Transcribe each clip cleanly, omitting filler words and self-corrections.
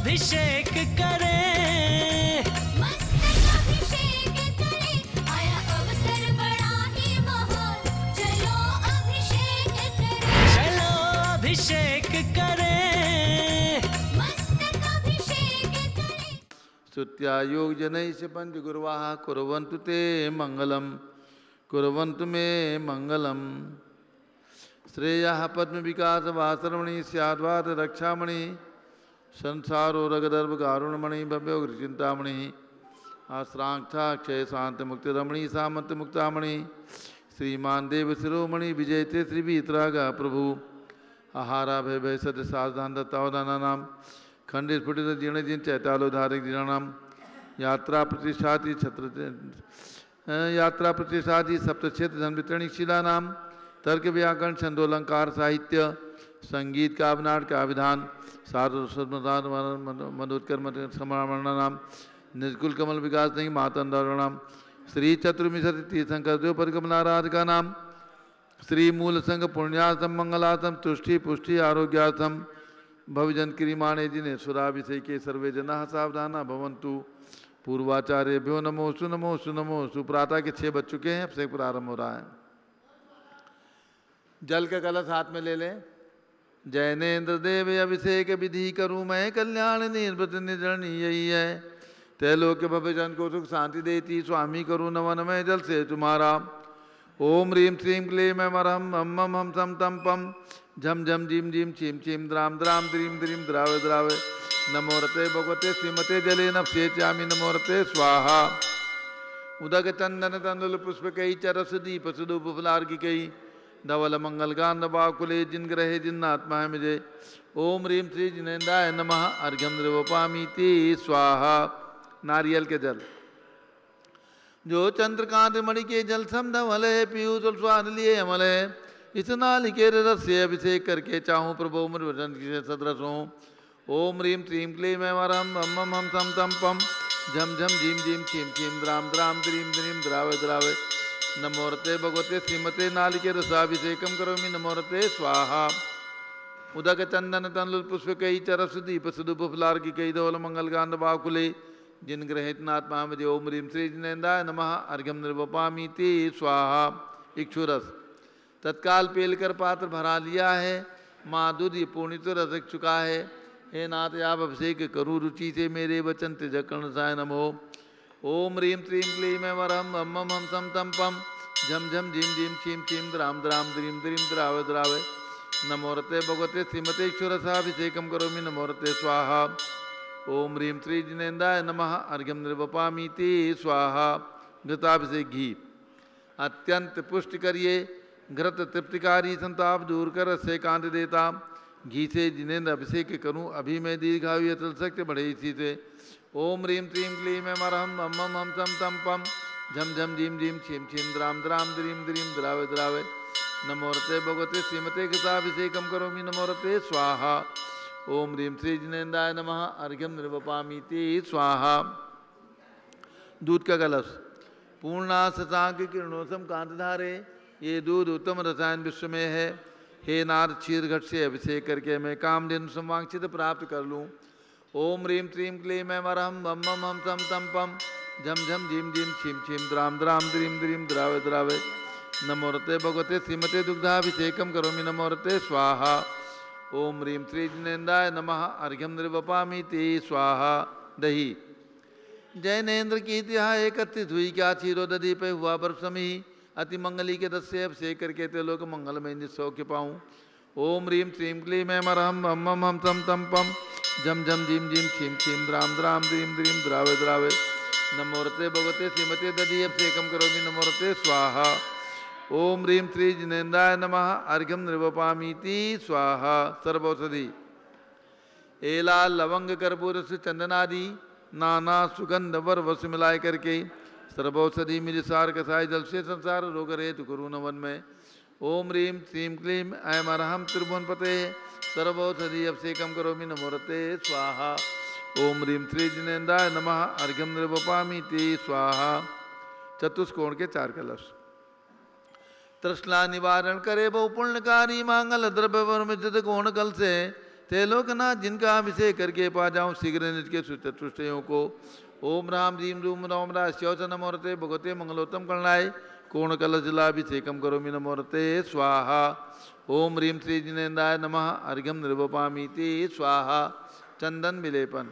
अभिषेक करें, मस्तक अभिषेक करें, आया अवसर बड़ा ही महान, चलो अभिषेक करें, चलो अभिषेक करें, मस्तक अभिषेक करें। स्तुत्या योग जनैः पंचगुर्वाः कुर्वन्तु ते मंगलम, कुर्वन्तु मे मंगलम। श्रेयः पद्म विकास वासरमणि स्याद्वाद रक्षामणि, संसारो रगदर्भ कारुणमणि भव्योग्रचिंतामणि, आश्रांक्षा क्षय शांत मुक्ति रमणि सामंत मुक्तामणि, श्रीमान देव शिरोमणि विजयते श्री वीतरागा प्रभु, आहारा भय भय सत्य सावधान दत्तावधाना नाम, खंडित स्फुटित जीर्ण जिन चैतालोधारिक जीर्णाम, यात्रा प्रतिष्ठाति छत्र यात्रा प्रतिष्ठाति सप्तक्षेत्र धन वितरणिक शिला नाम, तर्क व्याकरण छंदोलंकार साहित्य संगीत काव्य नाटक का विधान सारस्वतमदान मधुत्कर समारण नाम, निजकुल कमल विकास नहीं मातंदनाम, श्री चतुर्मिशति तीर्थंकर द्योपद कमलाराधिका नाम, श्री मूल संघ पुण्यार्थम मंगलार्थम तुष्टि पुष्टि आरोग्यार्थम भवजन क्रियमाणे जिने सुराभिषेके सर्वे जना सावधाना भवंतु। पूर्वाचार्यभ्यो नमोस्तु नमोस्तु नमोस्तु। प्रातः के 6 बज चुके हैं, अब से प्रारंभ हो रहा है। जल का कलश हाथ में ले लें। जैनेन्द्र देव अभिषेक विधि करूँ मैं, कल्याण निर्वृत निर्जरणी यही है, त्रैलोक्य भवजन को सुख शांति देती, स्वामी करूँ नवन में जल से तुम्हारा। ओम ह्रीं श्रीं क्लीं मैं मरहम हम मम हम सम तम पम, झम झम झीम झीम छीम छीम द्राम द्राम द्रीम द्रीम द्रावे द्रावे, नमोरते भगवते श्रीमते जले नप्येचामि नमोरते स्वाहा। उदक चंदन तंदुल पुष्प कई चरस दीप सुदूप फुलार्घि कई, धवल मंगल गांध बाकुले जिन ग्रहे जिन्नात्मा है मुझे। ओम ह्रीं श्री जिनेन्द्राय नमः, अर्घ्यम द्रवपामीति स्वाहा। नारियल के जल। जो चंद्रकांत मणि के जल सम धवल है, पीयूष स्वाद लिए अमल है, इस नालिकेर रस से अभिषेक करके चाहूँ प्रभु मृवचन के सदरस हूँ। ओम ह्रीं श्रीं क्लीं मैं वरम हम मम हम सम तम पम, झम झम झीम झीम छीम छीम द्राम द्राम द्रीम द्रीम द्रावे द्रावे, नमोरते भगवते श्रीमते नालिके रसाभिषेकम करोमि नमोरते स्वाहा। उदक चंदन तंदुल पुष्प कई चरस दीप सुदुप फुलार्घि कई, धवल मंगल गांध बाकुले जिन ग्रहित नात्मा मुझे। ओम ह्रीं श्री जिनेन्द्राय नमः, अर्घ्यम निर्वपामीति स्वाहा। इक्षुरस। तत्काल पेलकर पात्र भरा लिया है, माँ दूध ये पूर्णित रसक चुका है। हे नाथ आप अभिषेक करूँ रुचि से, मेरे वचन त्यजकर्ण साय नमो। ओम ह्रीं श्रीं क्लीं मैं वरहम हम मम हम सम तम पम, झम झम झीम झीम छीम छीम द्राम द्राम द्रीम द्रीम द्रावे द्रावे, नमोरते भगवते श्रीमते ईश्वरसाभिषेकम करोमि नमोरते स्वाहा। ओम ह्रीं श्री जिनेन्द्राय नमः, अर्घ्यम निर्वपामीति स्वाहा। घृताभिषेक घी। अत्यंत पुष्ट करिए, घृत तृप्तिकारी संताप दूर कर से कांत देता, घी से जिनेन्द्र अभिषेक करूं अभी मैं दीर्घायु अतल शक्ति बढ़े इसी से। ओम ह्रीं श्रीं क्लीं मैं मरहम हम मम हम सम तम पम, झम झम झीम झीम छीम छीम द्राम द्राम द्रीम द्रीम द्रावे द्रावे, नमोरते भगवते श्रीमते घृताभिषेकम करोमि नमोरते स्वाहा। ओम ह्रीं श्री जिनेन्द्राय नमः, अर्घ्यम निर्वपामीति स्वाहा। दूध का कलश। पूर्णा शशांक किरणोसम कांतधारे, ये दूध उत्तम रसायन विश्व में है। हे नाथ क्षीर घट से अभिषेक करके मैं कामधेनु संवांक्षित प्राप्त कर लूँ। ओम ह्रीं श्रीं क्लीं मैं मरहम हम मम हम सम तम पम, झम झम झीम झीम छीम छीम द्राम द्राम द्रीम द्रीम द्रावे द्रावे, नमोरते भगवते श्रीमते दुग्धाभिषेकम करोमि नमोरते स्वाहा। ओम ह्रीं श्री जिनेन्द्राय नमः, अर्घ्यम निर्वपामीति स्वाहा। दही। जैनेन्द्र की तिहा एकत्रित हुई, क्या क्षीरो दधी पे हुआ बर्फ समी, अति मंगली के रस से अभिषेक करके ते लोग मंगलमय निसौख्य पाऊँ। ओम ह्रीं श्रीं क्लीं मैं मरहम हम मम हम सम तम पम, झम झम झीम झीम छीम छीम द्राम द्राम द्रीम द्रीम द्रावे द्रावे, नमोरते भगवते श्रीमते दधी अभिषेकम करोमि नमोरते स्वाहा। ओम ह्रीं श्री जिनेन्द्राय नमः, अर्घ्यम निर्वपामीति स्वाहा। सर्वौषधि। एला लवंग कर्पूर से चंदनादि नाना सुगंध वर वस मिलाए करके, सर्वौषधि मिलिसार कसाय जल से संसार रोग रहित कुरु नवन में। ओम ह्रीं श्रीं क्लीं ऐं अरहम त्रिभुवन पते, सर्वौषधि अभिषेकम करोमि नमोरते स्वाहा। ओम ह्रीं श्री जिनेन्द्राय नमः, अर्घ्यम निर्वपामीति स्वाहा। चतुष्कोण के 4 कलश। तृष्णा निवारण करे बहु पुण्यकारी, मांगल द्रव्य वर्मित कोण कल से, त्रैलोकनाथ जिनका अभिषेक करके पा जाऊं शीघ्र निज के चतुष्टयों को। ओम राम रीम रूम राम राश्योच नमोरते भगवते मंगलोत्तम करणाय कोण कलश जलाभिषेकम करोमि नमोरते स्वाहा। ओम रीम श्री जिनेन्द्राय नमः अर्घ्यम निर्वपामीति स्वाहा। चंदन विलेपन।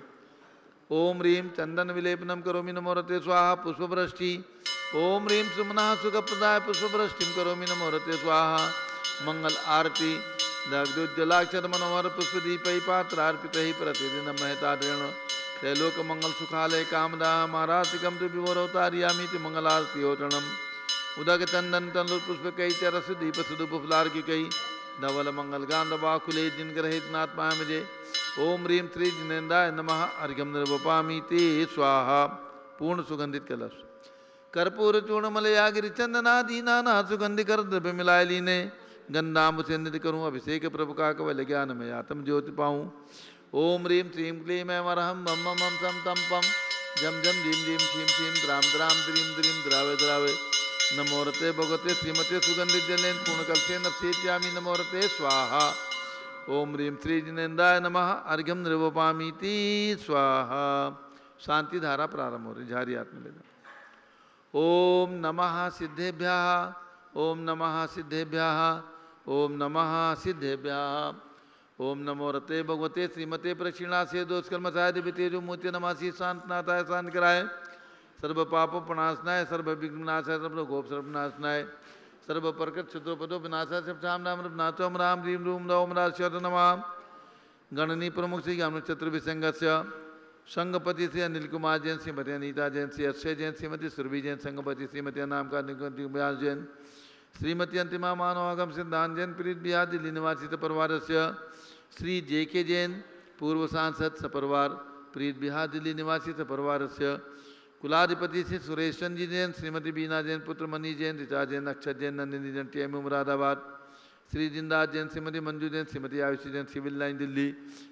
ओम रीम चंदन विलेपनम करोमि नमोरते स्वाहा पुष्पवृष्टि। ओम रीम सुमनः सुखप्रदाय पुष्पवृष्टिम करोमि नमोरते स्वाहा। मंगल आरती दग्धोज्जलाक्षर मनोहर पुष्पदीपै पात्रार्पितैः प्रतिदिनं महताद्रेण त्रैलोक मंगल सुखालय कामदा महारातिकं तु विवरोतार्यामीति मंगलारतियोचनम् उदक चंदन तंदुर पुष्पकै च रस दीप सुदुपफलार्किकै धवल मंगल गांधवाकुले जिनग्रहित नात्मामजे। ओम रीम श्री जिनेन्द्राय नमः अर्घ्यम निर्वपामीति स्वाहा। पूर्ण सुगंधित कलश। कर्पूर चूर्ण मलयागिरि चंदनादि नाना सुगंधिकर द्रव्य मिलाय लीने गंधाम्ब से निधि करूँ अभिषेक प्रभु का कवल ज्ञान में आत्म ज्योति पाऊँ। ओम रीम श्रीं क्लीं ऐं अरहं मम मम सम तम पम जम जम झीम झीम शीम शीम द्राम द्राम द्रीम द्रीम द्रावे द्रावे नमोरते भगवते श्रीमते सुगंधित जलेन पूर्णकल्पे नप्स्यामि नमोरते स्वाहा। ओम रीम श्री जिनेन्द्राय नमः अर्घ्यम निर्वपामीति स्वाहा। शांति धारा प्रारंभ हो रही। झारी हाथ में ले जाओ। ओम नमः सिद्धेभ्यः ओम नमः सिद्धेभ्यः ओम नमः सिद्धेभ्यः। ओम नमो रते भगवते श्रीमते प्रक्षिणासे दोषकर्मसाय दिव्यतेजो मूर्ति नमासि शांतनाथाय शांतिकराय सर्व पाप प्रणाशनाय सर्व विघ्नाशाय सर्व गोप सर्वनाशनाय सर्व प्रकृत क्षुद्रोपदो विनाशाय शिवशाम नाम नाचोम राम रीम रूम रौम राश्वत नमः। गणनी प्रमुख श्री ज्ञान चतुर्विसंगस्य संगपति श्री अनिल कुमार जैन श्रीमती अनीता जैन श्री अक्षय जैन श्रीमती सुरभि जैन संगपति श्रीमती नाम का व्यास जैन श्रीमती अंतिमा मानवागम सिद्धांत जैन प्रीत बिहार दिल्ली निवासित परिवार श्री जे के जैन पूर्व सांसद सपरिवार प्रीत बिहार दिल्ली निवासित परिवार कुलाधिपति श्री सुरेश चंद जी जैन श्रीमती बीना जैन पुत्र money Jain Richa Jain Akshar Jain Nandini Jain TM Moradabad Shri Jindas Jain Shrimati Manju Jain Shrimati Ayushi Jain civil line Delhi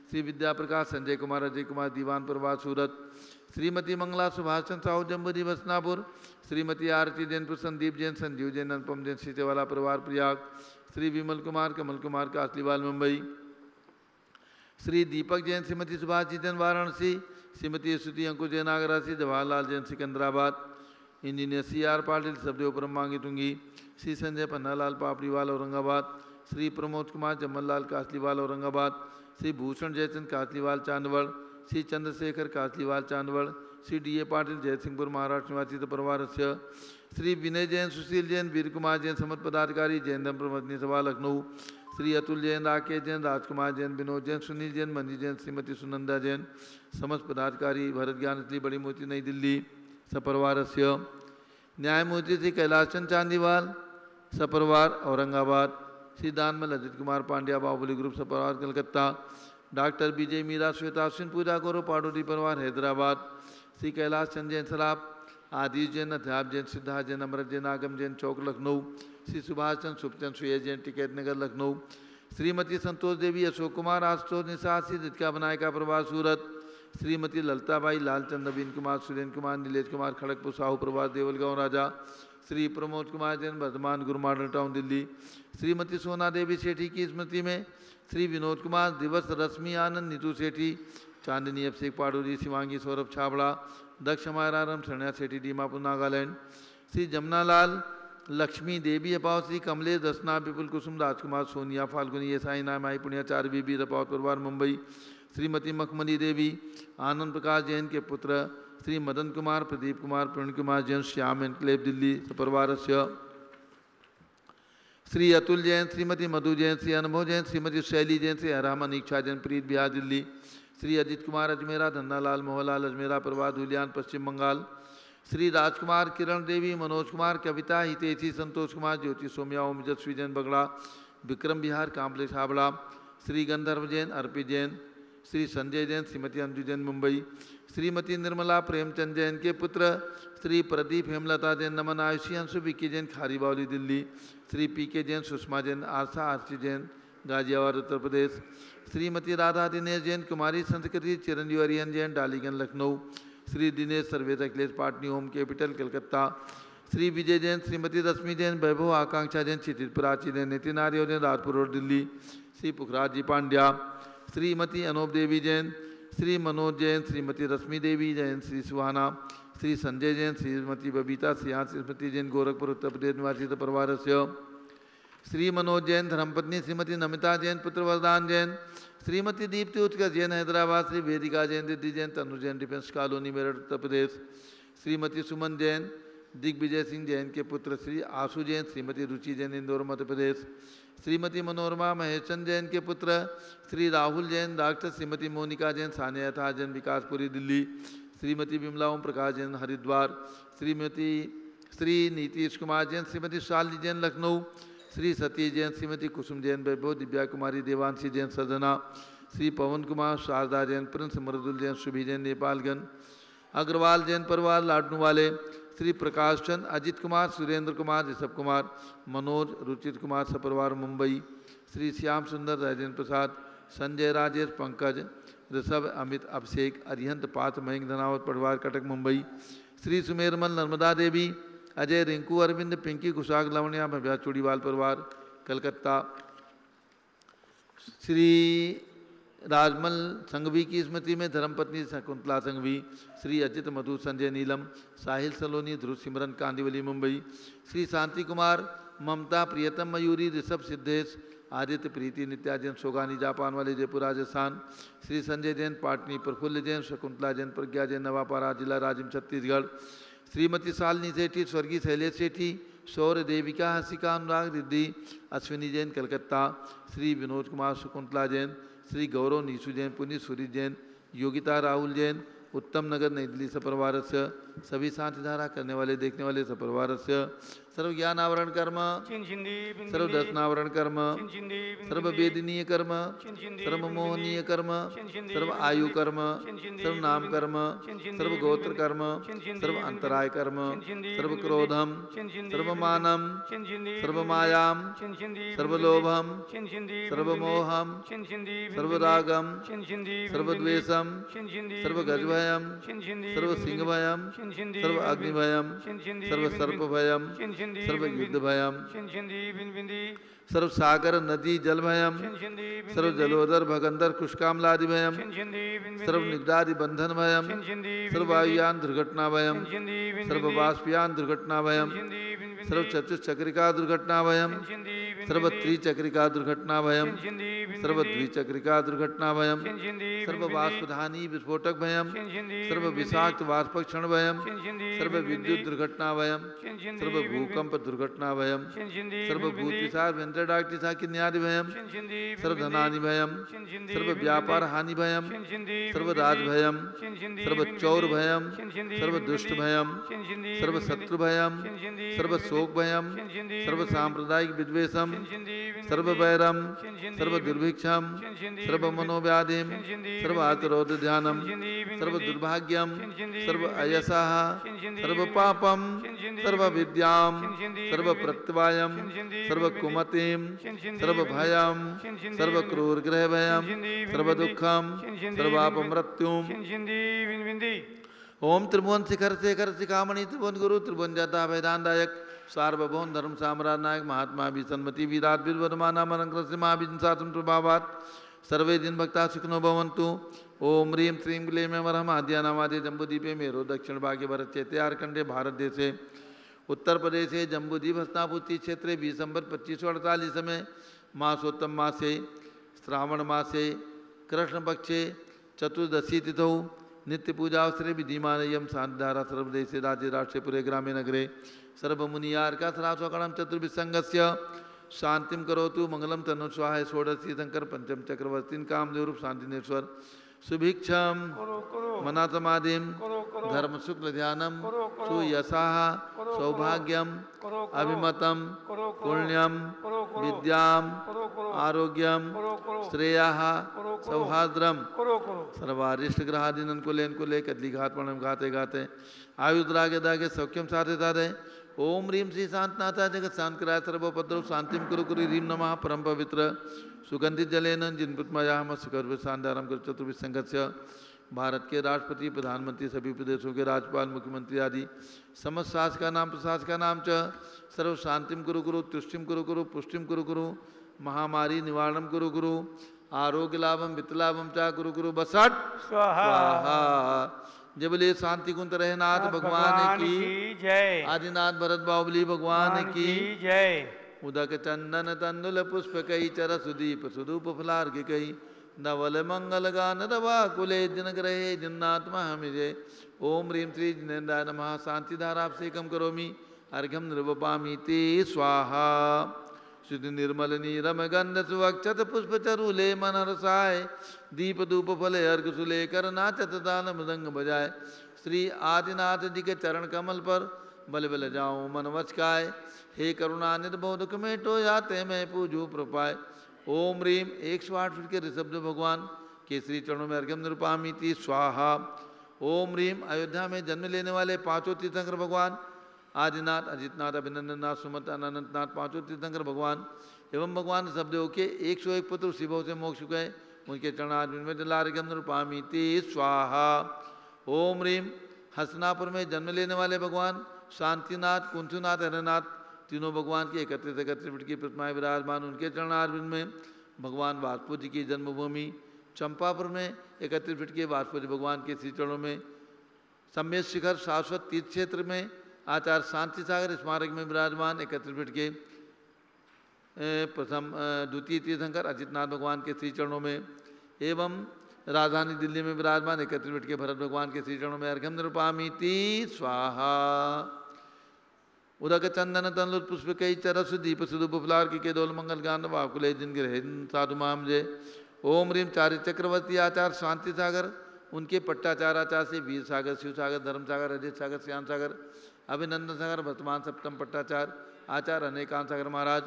Shri Vidya Prakash Sanjay Kumar Ajay Kumar Diwan परिवार सूरत श्रीमती मंगला सुभाष चंद्र साहू जम्बूदी बसनापुर श्रीमती आरती जैन संदीप जैन संजीव जैन अनुपम जैन सीतेवाला परिवार Prayag Shri Vimal Kumar Kamal Kumar Kasliwal Mumbai Shri Deepak Jain Shrimati Subhash ji Jain Varanasi Shrimati Stuti Ankush Jain Agra Jawaharlal Jain Secunderabad engineer C R Patil Sabdev Paramangi Tungi Shri Sanjay Pannalal Papdiwal Aurangabad Shri Pramod Kumar Jamallal Kasliwal Aurangabad Shri Bhushan Jaichand Kasliwal Chandwad Shri Chandrashekhar Kasliwal Chandwad Shri D A Patil Jaysingpur Maharashtra निवासित परिवार श्री विनय जैन सुशील जैन वीर कुमार जैन समत पदाधिकारी जैन धर्म प्रमदनी सभा लखनऊ श्री अतुल जैन राकेश जैन राजकुमार जैन विनोद जैन सुनील जैन मंजी जैन श्रीमती सुनंदा जैन समस्त पदाधिकारी भरत ज्ञान श्री बड़ी मूर्ति नई दिल्ली सपरिवार न्यायमूर्ति श्री कैलाश चंद चांदीवाल सपरिवार औरंगाबाद श्री दानमल अजित कुमार पांड्या बाहुबली ग्रुप सपरिवार कलकत्ता डॉक्टर विजय मीरा श्वेता अश्विन पूजा गौरव पाडोडी परिवार हैदराबाद श्री कैलाश चंद जैन सलाब आदिश जैन अध्याप जैन सिद्धार्थ जैन अमृत जैन आगम जैन चौक लखनऊ श्री सुभाष चंद सुखचंद सुयेश जैन टिकैत नगर लखनऊ श्रीमती संतोष देवी अशोक कुमार आशुतोष निषाद श्री रितिका बनायका परिवार सूरत श्रीमती ललताबाई लालचंद नवीन कुमार सुरेंद्र कुमार नीलेश कुमार खड़गपुर साहू प्रभास देवलगांव राजा श्री प्रमोद कुमार जैन वर्धमान गुरु मॉडल टाउन दिल्ली श्रीमती सोना देवी सेठी की स्मृति में श्री विनोद कुमार दिवस रश्मि आनंद नीतू सेठी चांदनी अभिषेक पाडोरी शिवांगी सौरभ छाबड़ा दक्ष मायरारम शरणा सेठी दीमापुर नागालैंड श्री जमुनालाल लक्ष्मी देवी अपाव श्री कमलेश दसना विपुल कुसुम राजकुमार सोनिया फाल्गुनी ये साई नाम आई पुण्याचार्य बीबी रपावत परिवार मुंबई श्रीमती मखमली देवी आनंद प्रकाश जैन के पुत्र श्री मदन कुमार प्रदीप कुमार प्रण कुमार जैन श्याम एनक्लेव दिल्ली सपरिवार श्री अतुल जैन श्रीमती मधु जैन श्री अनुभव जैन श्रीमती शैली जैन श्री हरामन इच्छा जैन प्रीत बिहार दिल्ली श्री अजित कुमार अजमेरा धन्नालाल मोहनलाल अजमेरा परिवार धुलियान पश्चिम बंगाल श्री राजकुमार किरण देवी मनोज कुमार कविता हितेशी संतोष कुमार ज्योति सोम्या ओम जस्वी जैन बगड़ा विक्रम बिहार काम्प्लेक्स हावड़ा श्री गंधर्व जैन अर्पित जैन श्री संजय जैन श्रीमती अंजू जैन मुंबई श्रीमती निर्मला प्रेमचंद जैन के पुत्र श्री प्रदीप हेमलता जैन नमन आयुषी अंशु विक्की जैन खारीबावली दिल्ली श्री पी के जैन सुषमा जैन आशा आरती जैन गाजियाबाद उत्तर प्रदेश श्रीमती राधा दिनेश जैन कुमारी संस्कृति चिरंजीव अरियन जैन डालीगंज लखनऊ श्री दिनेश सर्वेद अखिलेश पाटनी होम कैपिटल कलकत्ता श्री विजय जैन श्रीमती रश्मि जैन वैभव आकांक्षा जैन क्षितिज प्राची जैन नितिन आर्य जैन राजपुर रोड दिल्ली श्री पुखराज जी पांड्या श्रीमती अनूप देवी जैन, श्री मनोज जैन, श्रीमती रश्मि देवी जैन, श्री सुहाना, श्री संजय जैन, श्रीमती बबीता सिंह, श्रीमती जैन गोरखपुर उत्तर प्रदेश निवासी परिवार से श्री मनोज जैन, धर्मपत्नी श्रीमती नमिता जैन, पुत्र वरदान जैन, श्रीमती दीप्ति उत्कर्ष जैन हैदराबाद, श्री वेदिका जैन, रिद्धि जैन, तनु जैन डिफेंस कॉलोनी मेरठ उत्तर प्रदेश, श्रीमती सुमन जैन, दिग्विजय सिंह जैन के पुत्र श्री आशु जैन, श्रीमती रुचि जैन इंदौर मध्य प्रदेश, श्रीमती मनोरमा महेशन जैन के पुत्र श्री राहुल जैन डॉक्टर, श्रीमती मोनिका जैन सानिया था जैन विकासपुरी दिल्ली, श्रीमती विमला ओम प्रकाश जैन हरिद्वार, श्री नीतीश कुमार जैन, श्रीमती शालिनी जैन लखनऊ, श्री सतीश जैन, श्रीमती कुसुम जैन वैभव, दिव्या कुमारी देवांशी जैन सजना, श्री पवन कुमार शारदा जैन, प्रिंस मृदुल जैन, शुभी जैन नेपालगंज, अग्रवाल जैन परिवार लाडनू वाले, श्री प्रकाश चंद, अजित कुमार, सुरेंद्र कुमार, ऋषभ कुमार, मनोज, रुचित कुमार सपरिवार मुंबई, श्री श्याम सुंदर, राजेंद्र प्रसाद, संजय, राजेश, पंकज, ऋषभ, अमित, अभिषेक, अरिहंत, पात्र, मयंक धनावत परिवार कटक मुंबई, श्री सुमेरमल, नर्मदा देवी, अजय, रिंकू, अरविंद, पिंकी, कुशाग, लवणिया, भव्या चूड़ीवाल परिवार कलकत्ता, श्री राजमल संघवी की स्मृति में धर्मपत्नी शकुंतला संघवी, श्री अजित मधु, संजय नीलम, साहिल सलोनी, ध्रुव सिमरन कांदिवली मुंबई, श्री शांति कुमार, ममता, प्रियतम मयूरी, ऋषभ सिद्धेश, आदित्य, प्रीति, नित्या जैन सोगानी जापान वाले जयपुर राजस्थान, श्री संजय जैन पाटनी, प्रफुल्ल जैन, शकुंतला जैन, प्रज्ञा जैन नवापारा जिला राजिम छत्तीसगढ़, श्रीमती शालिनी सेठी, स्वर्गीय शैलेश सेठी, शौर्य देविका, हसिका अनुराग, रिद्धि, अश्विनी जैन कलकत्ता, श्री विनोद कुमार, शकुंतला जैन, श्री गौरव, नीशु जैन, पुनीत, सूरी जैन, योगिता, राहुल जैन, उत्तम नगर नई दिल्ली सपरिवार से, सभी शांतिधारा करने वाले देखने वाले सपरिवार से, सर्व ज्ञान आवरण कर्म, सर्व दर्शनावरण कर्म, सर्व वेदनीय कर्म, सर्व मोहनीय कर्म, सर्व आयु कर्म, सर्व नाम कर्म, सर्व गोत्र कर्म, सर्व अंतराय कर्म, सर्व क्रोधम, सर्व मानम, सर्व मायाम, सर्व लोभम, सर्व मोहम, सर्व रागम, सर्व द्वेषम, सर्व गजभयम, सर्व सिंह भयम, सर्व अग्नि भयम, सर्व सर्प भयम, सर्व युद्ध भयम, सर्व सागर नदी जल भयम, सर्व जलोदर भगंदर कुष्कामलादि भयम, सर्व निग्धादि बंधन भयम, सर्व वायुयान दुर्घटना भयम, सर्व बाष्पयान दुर्घटना भयम, सर्व चतुष्चक्रिका दुर्घटना भयम, सर्व त्रिचक्रिका दुर्घटना भयम, सर्व द्विचक्रिका दुर्घटना भयम, सर्व बाष्पधानी विस्फोटक भयम, सर्व विषाक्त वाष्पक्षण भयम, सर्व विद्युत दुर्घटना भयम, सर्व भूकंप दुर्घटना भयम, सर्व भूतिसार वेंद्रडाक्ति साकिन्यादि भयम, सर्व धनानि भयम, सर्व व्यापार हानि भयम, सर्व राज भयम, सर्व चौर भयम, सर्व दुष्ट भयम, सर्व शत्रु भयम, सर्व शोक भयम, सर्व सांप्रदायिक विद्वेषम, सर्व वैरम, सर्व दुर्भिक्षम, सर्व मनोव्याधिम, सर्व आतरोध ध्यानम, सर्व दुर्भाग्यम, सर्व अयसः, सर्व पापम, सर्व विद्याम, सर्व प्रत्यवायम, सर्व कुमतिम, सर्व भयम, सर्व क्रूर ग्रह भयम, सर्व दुखम, सर्वाप मृत्युम। ओम त्रिभुवन शिखर शेखर शिखामणि त्रिभुवन गुरु त्रिभुवन जाता वेदांतायक सार्वभौम धर्म साम्राज्य नायक महात्मा भी सन्मति वीराट विद्वदमाना मनंकृत महाभिजन सातम प्रभावात सर्वे दिन भक्ता सुखनो भवन्तु। ओम ह्रीं श्रीं क्लीं वरहम आद्यानामादे जम्बूदीपे मेरो दक्षिण भागे भरत चेते आरकंडे भारत देशे उत्तर प्रदेशे जम्बूद्वीप हस्तापुत्री क्षेत्रे 20 दिसंबर 2548 में मासोत्तम मासे श्रावण मासे कृष्ण पक्षे चतुर्दशी तिथौ नित्य पूजावसरे विधिमानयम शांतिधारा सर्वदेशे राज्य राष्ट्रे पुरे ग्रामे नगरे सर्वमुनियार्का सरास्वकणम चतुर्विसंगस्य शांतिम करोतु मंगलम तनु स्वाहा षोडशी शंकर पंचम चक्रवर्तीन कामदेव शांतिनेश्वर सुभिक्षम मनातमादिम धर्म शुक्ल ध्यानम सुयशा सौभाग्यम अभिमतम पुण्यम विद्याम आरोग्यम श्रेया सौहार्द्रम सर्वारिष्ट ग्रहादीन कुले कदली घात प्रणम घाते घाते आयुद्रागे दागे सौख्यम साधे साधे। ओम ह्रीं श्री शांतनाथा जगत शांतकराय सर्वोपद्रव शांतिम कुरु कुरु ह्रीं नमः परम पवित्र सुगंधित जलेन जिनपुतमयाम सुखर्व शांताराम कर चतुर्विश संघस्य भारत के राष्ट्रपति प्रधानमंत्री सभी प्रदेशों के राज्यपाल मुख्यमंत्री आदि समस्त शासका नाम प्रशासका नाम च सर्व शांतिम कुरु कुरु तुष्टिम कुरु कुरु पुष्टिम कुरु कुरु महामारी निवारणम कुरु कुरु आरोग्य लाभम वित्त लाभम चा गुरु गुरु बसट स्वाहा। स्वाहा। जय बोलिए शांति कुंत रहनाथ भगवान की जय। आदिनाथ भरत बाहुबली भगवान की जय। उदक चंदन तंदुल पुष्प कई चर सुदीप सुदूप फलार्घ कई नवल मंगल गान रवा कुले दिन ग्रहे जिन्नात्मा हमिजे। ओम ह्रीं श्री जिनेन्द्राय नमः। शांति धारा से कम करोमि अर्घ्यम निर्वपामि ते स्वाहा। शुद्ध निर्मल नीरम गंध सुवक्षत पुष्प चरुले मन रसाय दीप धूप फले अर्घ सुलेकर नाचत ताल मृदंग बजाय। श्री आदिनाथ जी के चरण कमल पर बल बल जाऊं मन वचकाय। हे करुणानिधि बहु दुख में टो जाते मैं पूजू प्रपाय। ओम ह्रीं 108 फीट के ऋषभ भगवान के श्री चरणों में अर्घ्यम निरूपामिति स्वाहा। ओम ह्रीं अयोध्या में जन्म लेने वाले पांचों तीर्थंकर भगवान आदिनाथ अजितनाथ अभिनंदननाथ सुमत अनंतनाथ पांचों तीर्थंकर भगवान एवं भगवान सबदेव के 101 पुत्र शिवों से मोक्ष गए उनके चरणार्जुन में जलार्घ्यम निरूपामिति स्वाहा। ओम ह्रीं हसनापुर में जन्म लेने वाले भगवान शांतिनाथ कुंथुनाथ हरनाथ तीनों भगवान की एकत्रित फीट की प्रतिमाएं विराजमान उनके चरणार्जुन में भगवान वासुदेव जी की जन्मभूमि चंपापुर में 31 फीट के वासुदेव भगवान के श्री चरणों में सम्मेद शिखर शाश्वत तीर्थ क्षेत्र में आचार्य शांति सागर स्मारक में विराजमान 31 फीट के प्रथम द्वितीय तीर्थंकर अजितनाथ भगवान के श्री चरणों में एवं राजधानी दिल्ली में विराजमान 31 फीट के भरत भगवान के श्री चरणों में अर्घ्यम निरूपामिति स्वाहा। उदक चंदन तनलुत पुष्प कई चरस दीप सुदूप फलार्घ के दोल मंगल गान वाकुले दिन ग्रह साधु माम जय। ओम ह्रीं चार्य चक्रवर्ती आचार्य शांति सागर उनके पट्टाचार आचार्य से वीर सागर शिव सागर धर्म सागर अजित सागर श्याम सागर अभिनंदन सागर वर्तमान सप्तम पट्टाचार आचार्य अनेकांत सागर महाराज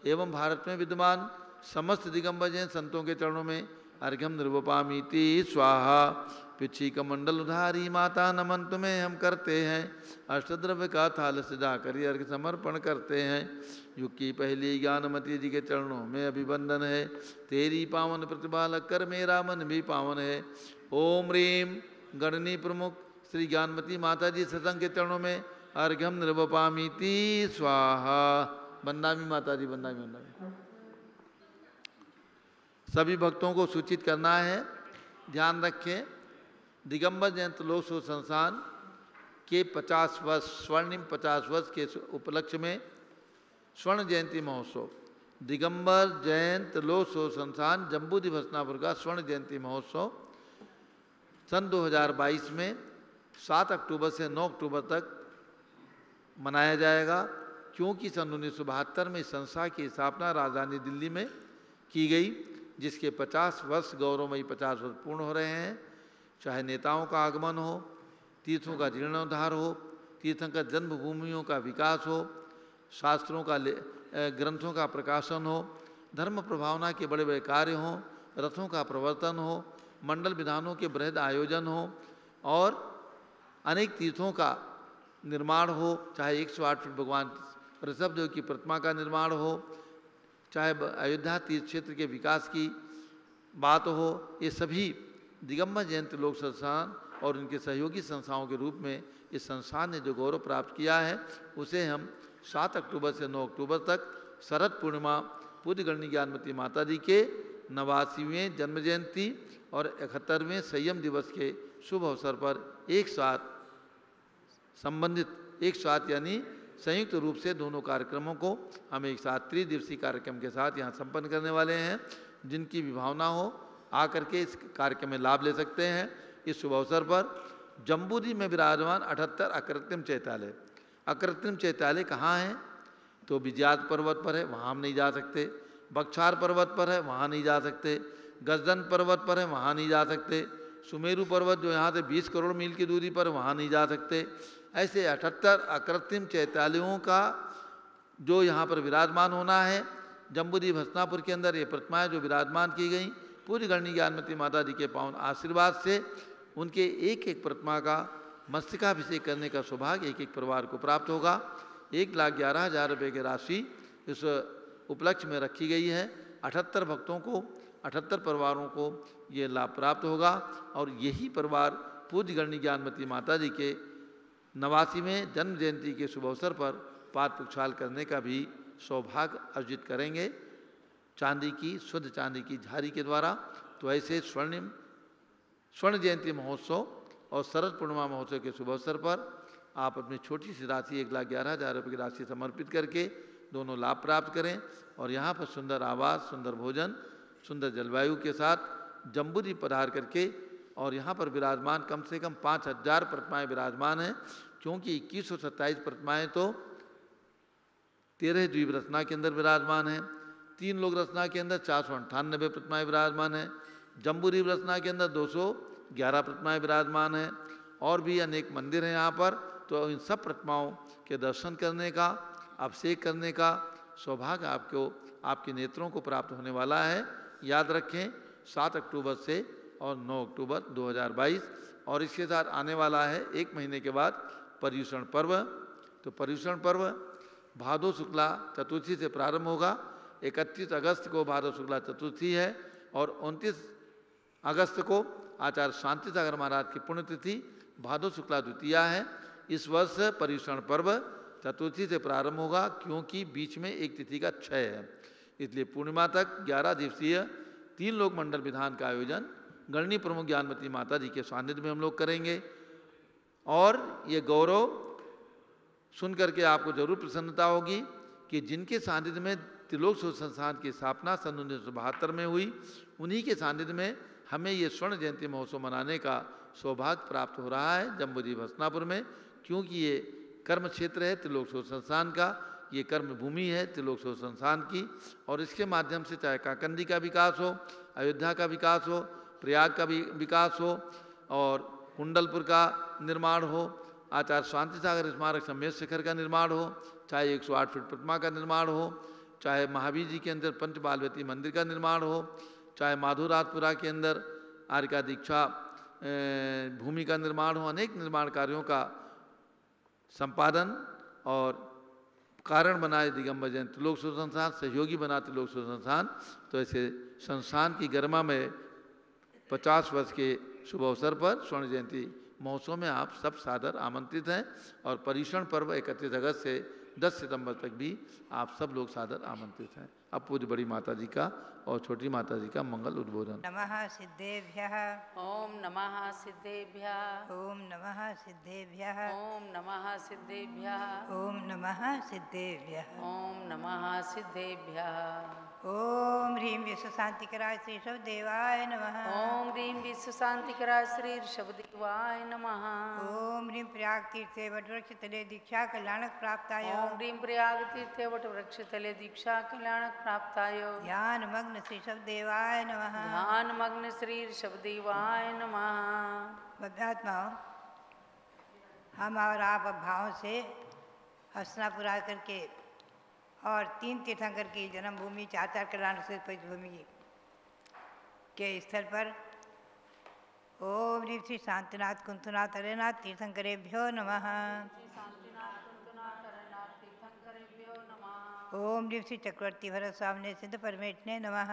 एवं भारत में विद्यमान समस्त दिगंबर जैन संतों के चरणों में अर्घ्यम निर्वपामिति स्वाहा। पिछी कमंडल उधारी माता नमन तुम्हें हम करते हैं अष्टद्रव्य का थाल सजा कर अर्घ्य समर्पण करते हैं। युग की पहली ज्ञानमती जी के चरणों में अभिवंदन है तेरी पावन प्रतिभा लगकर मेरा मन भी पावन है। ओम ह्रीं गणनी प्रमुख श्री ज्ञानमती माता जी सत्संग के चरणों में अर्घ्यम निर्वपामिति स्वाहा। बंदामी माता जी बंदामी बंदामी सभी भक्तों को सूचित करना है ध्यान रखें दिगंबर जयंत लोक संस्थान के 50 वर्ष स्वर्णिम 50 वर्ष के उपलक्ष्य में स्वर्ण जयंती महोत्सव दिगंबर जयंत लोक संस्थान जम्बूद्वीप हसनापुर का स्वर्ण जयंती महोत्सव सन 2022 में 7 अक्टूबर से 9 अक्टूबर तक मनाया जाएगा क्योंकि सन 1972 में संस्था की स्थापना राजधानी दिल्ली में की गई जिसके 50 वर्ष गौरवमयी 50 वर्ष पूर्ण हो रहे हैं। चाहे नेताओं का आगमन हो तीर्थों का जीर्णोद्धार हो तीर्थंकर जन्मभूमियों का विकास हो शास्त्रों का ग्रंथों का प्रकाशन हो धर्म प्रभावना के बड़े बड़े कार्य हों रथों का प्रवर्तन हो मंडल विधानों के बृहद आयोजन हो और अनेक तीर्थों का निर्माण हो चाहे 108 फीट भगवान ऋषभदेव की प्रतिमा का निर्माण हो चाहे अयोध्या तीर्थ क्षेत्र के विकास की बात हो ये सभी दिगंबर जयंती लोक संस्थान और उनके सहयोगी संस्थाओं के रूप में इस संस्थान ने जो गौरव प्राप्त किया है उसे हम 7 अक्टूबर से 9 अक्टूबर तक शरद पूर्णिमा पूज्य गणनी ज्ञानमती माता जी के 89वें जन्म जयंती और 71वें संयम दिवस के शुभ अवसर पर एक साथ संबंधित एक साथ यानी संयुक्त रूप से दोनों कार्यक्रमों को हम एक साथ त्रिदिवसीय कार्यक्रम के साथ यहाँ संपन्न करने वाले हैं। जिनकी भी भावना हो आकर के इस कार्यक्रम में लाभ ले सकते हैं। इस शुभ अवसर पर जम्बूद्वीप में विराजमान 78 अकृत्रिम चैत्यालय अकृत्रिम चैत्यालय कहाँ हैं तो विजयात पर्वत पर है वहाँ हम नहीं जा सकते बख्शार पर्वत पर है वहाँ नहीं जा सकते गजदन पर्वत पर है वहाँ नहीं जा सकते सुमेरु पर्वत जो यहाँ से 20 करोड़ मील की दूरी पर वहाँ नहीं जा सकते। ऐसे 78 अकृत्रिम चैत्यालयों का जो यहाँ पर विराजमान होना है जम्बूद्वीप हसनापुर के अंदर ये प्रतिमाएं जो विराजमान की गई पूरी गणनी ज्ञानमती माता जी के पावन आशीर्वाद से उनके एक एक प्रतिमा का मस्तकाभिषेक करने का सौभाग्य एक एक परिवार को प्राप्त होगा। 1,11,000 रुपये की राशि इस उपलक्ष्य में रखी गई है। 78 भक्तों को 78 परिवारों को ये लाभ प्राप्त होगा और यही परिवार पूज्य गणनी ज्ञानमती माता जी के 89वें जन्म जयंती के शुभ अवसर पर पाद पुछाल करने का भी सौभाग्य अर्जित करेंगे। चांदी की, शुद्ध चांदी की झारी के द्वारा। तो ऐसे स्वर्ण जयंती महोत्सव और शरद पूर्णिमा महोत्सव के शुभ अवसर पर आप अपनी छोटी सी राशि 1,11,000 रुपये की राशि समर्पित करके दोनों लाभ प्राप्त करें और यहाँ पर सुंदर आवास, सुंदर भोजन, सुंदर जलवायु के साथ जम्बूद्वीप पधार करके और यहाँ पर विराजमान कम से कम 5,000 प्रतिमाएँ विराजमान हैं, क्योंकि 2127 प्रतिमाएँ तो 13 द्वीप रचना के अंदर विराजमान हैं, 3 लोक रचना के अंदर 498 प्रतिमाएँ विराजमान हैं, जम्बूद्वीप रचना के अंदर 211 प्रतिमाएँ विराजमान हैं और भी अनेक मंदिर हैं यहाँ पर। तो इन सब प्रतिमाओं के दर्शन करने का, अभिषेक करने का सौभाग्य आपको, आपके नेत्रों को प्राप्त होने वाला है। याद रखें 7 अक्टूबर से और 9 अक्टूबर 2022 और इसके साथ आने वाला है 1 महीने के बाद पर्युषण पर्व। तो पर्युषण पर्व भादो शुक्ला चतुर्थी से प्रारंभ होगा। 31 अगस्त को भादो शुक्ला चतुर्थी है और 29 अगस्त को आचार्य शांति सागर महाराज की पुण्यतिथि भादो शुक्ला द्वितीया है। इस वर्ष पर्युषण पर्व चतुर्थी से प्रारंभ होगा, क्योंकि बीच में एक तिथि का क्षय है, इसलिए पूर्णिमा तक 11 दिवसीय 3 लोक मंडल विधान का आयोजन गणनी प्रमुख ज्ञानमती माता जी के सानिध्य में हम लोग करेंगे। और ये गौरव सुन करके आपको जरूर प्रसन्नता होगी कि जिनके सानिध्य में त्रिलोक शोध संस्थान की स्थापना सन 1972 में हुई, उन्हीं के सानिध्य में हमें ये स्वर्ण जयंती महोत्सव मनाने का सौभाग्य प्राप्त हो रहा है जम्बूद्वीप हस्तिनापुर में, क्योंकि ये कर्म क्षेत्र है त्रिलोक शोध संस्थान का, ये कर्म भूमि है त्रिलोक शोध संस्थान की। और इसके माध्यम से चाहे काकंदी का विकास हो, अयोध्या का विकास हो, प्रयाग का भी विकास हो और कुंडलपुर का निर्माण हो, आचार्य शांति सागर स्मारक सम्मेद शिखर का निर्माण हो, चाहे 108 फीट प्रतिमा का निर्माण हो, चाहे महावीर जी के अंदर पंच बालवती मंदिर का निर्माण हो, चाहे माधोराजपुरा के अंदर आर्यका दीक्षा भूमि का निर्माण हो, अनेक निर्माण कार्यों का संपादन और कारण बनाए दिगंबर जयंती त्रिलोक शोध संस्थान, सहयोगी बना त्रिलोक शोध संस्थान। तो ऐसे संस्थान की गरिमा में 50 वर्ष के शुभ अवसर पर स्वर्ण जयंती महोत्सव में आप सब सादर आमंत्रित हैं और पर्युषण पर्व 31 अगस्त से 10 सितंबर तक भी आप सब लोग सादर आमंत्रित हैं। अब पूज्य बड़ी माता जी का और छोटी माता जी का मंगल उद्बोधन। नमः सिद्धेभ्यः ओम नमः सिद्धेभ्यः ओम नमः सिद्धेभ्यः ओम नमः सिद्धेभ्यः ओम नमः सिद्धेभ्यः ओम नमः सिद्धेभ्यः ओम ह्रीं विश्व शांतिकराय श्री सब देवाय नमः ओम ह्रीं विश्व शांतिकराय श्री ऋषभदेवाय नमः ओम ह्रीं प्रयाग तीर्थे वटवृक्ष तले दीक्षा कल्याणक प्राप्ताय ओम ह्रीं प्रयाग तीर्थे वटवृक्ष तले दीक्षा कल्याणक प्राप्ताय ध्यान मग्न श्री सब देवाय नमः ध्यान मग्न श्री ऋषभदेवाय नमः। भव्यात्माओं, हम और आप अब भाव से हस्तिनापुर आकर के और 3 तीर्थंकर की जन्मभूमि 4 कल्याण से भूमि के स्थल पर ओम ह्रीं श्री शांतिनाथ कुंतुनाथ हरेनाथ तीर्थंकरेभ्यो नमः। ओम ह्रीं श्री चक्रवर्ती भरत स्वामिने सिद्ध परमेष्ठिने नमः।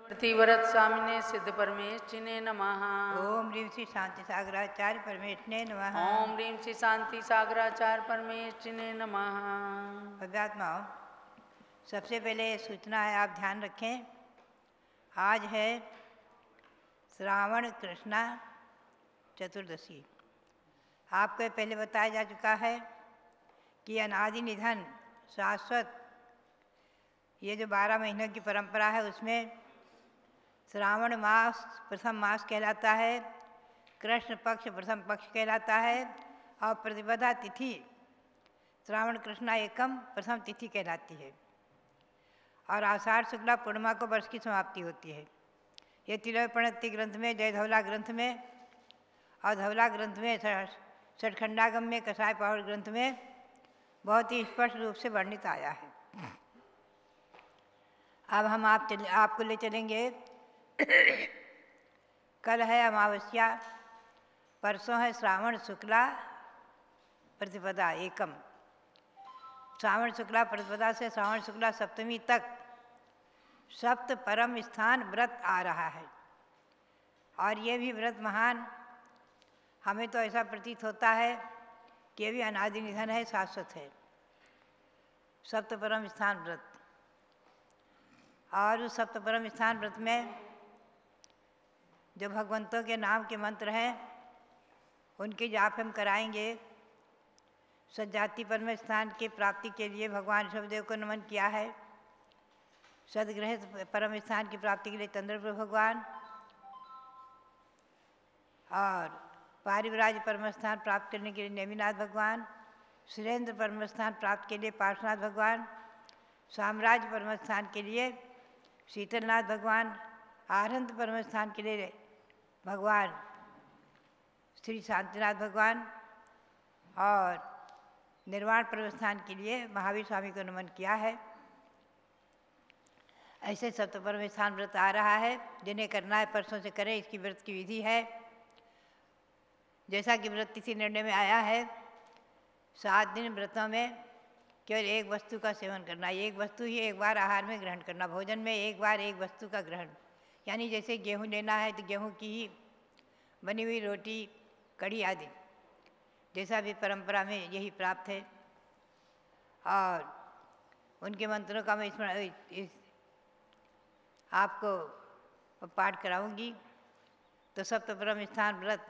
प्रतिव्रत स्वामिने सिद्ध परमेष्ठिने नमः। ओम ह्रीं श्री शांति सागराचार्य परमेष्ठिने नमः। ओम ह्रीं श्री शांति सागराचार्य परमेष्ठिने नमः। भव्यात्माओं, सबसे पहले सूचना है, आप ध्यान रखें, आज है श्रावण कृष्णा चतुर्दशी। आपको पहले बताया जा चुका है कि अनादि निधन शाश्वत ये जो 12 महीनों की परंपरा है उसमें श्रावण मास प्रथम मास कहलाता है, कृष्ण पक्ष प्रथम पक्ष कहलाता है और प्रतिपदा तिथि श्रावण कृष्णा एकम प्रथम तिथि कहलाती है और आषाढ़ शुक्ला पूर्णिमा को वर्ष की समाप्ति होती है। ये तिलोपणति ग्रंथ में, जय धवला ग्रंथ में और धवला ग्रंथ में, सठखंडागम में, कसाय पहाड़ ग्रंथ में बहुत ही स्पष्ट रूप से वर्णित आया है। अब हम आपको ले चलेंगे। कल है अमावस्या, परसों है श्रावण शुक्ला प्रतिपदा एकम। श्रावण शुक्ला प्रतिपदा से श्रावण शुक्ला सप्तमी तक सप्त परम स्थान व्रत आ रहा है और ये भी व्रत महान, हमें तो ऐसा प्रतीत होता है कि ये भी अनादि निधन है, शाश्वत है। सप्त परम स्थान व्रत और उस सप्तपरम स्थान व्रत में जो भगवंतों के नाम के मंत्र हैं उनके जाप हम कराएंगे। सज्जाति परम स्थान की प्राप्ति के लिए भगवान ऋषभदेव को नमन किया है। सदगृह परम स्थान की प्राप्ति के लिए चंद्रप्रभु भगवान और पारिव्राज परम स्थान प्राप्त करने के लिए नेमिनाथ भगवान, सुरेंद्र परम स्थान प्राप्त के लिए पार्श्वनाथ भगवान, साम्राज्य परम स्थान के लिए शीतलनाथ भगवान, आरहंत परम स्थान के लिए भगवान श्री शांतिनाथ भगवान और निर्वाण परम स्थान के लिए महावीर स्वामी को नमन किया है। ऐसे सप्तपरम स्थान व्रत आ रहा है, जिन्हें करना है परसों से करें। इसकी व्रत की विधि है जैसा कि व्रत तिथि निर्णय में आया है। 7 दिन व्रतों में केवल एक वस्तु का सेवन करना, एक वस्तु ही एक बार आहार में ग्रहण करना। भोजन में एक बार एक वस्तु का ग्रहण, यानी जैसे गेहूँ लेना है तो गेहूँ की ही बनी हुई रोटी, कढ़ी आदि, जैसा भी परंपरा में यही प्राप्त है। और उनके मंत्रों का मैं आपको पाठ कराऊंगी। तो सप्तपरम स्थान व्रत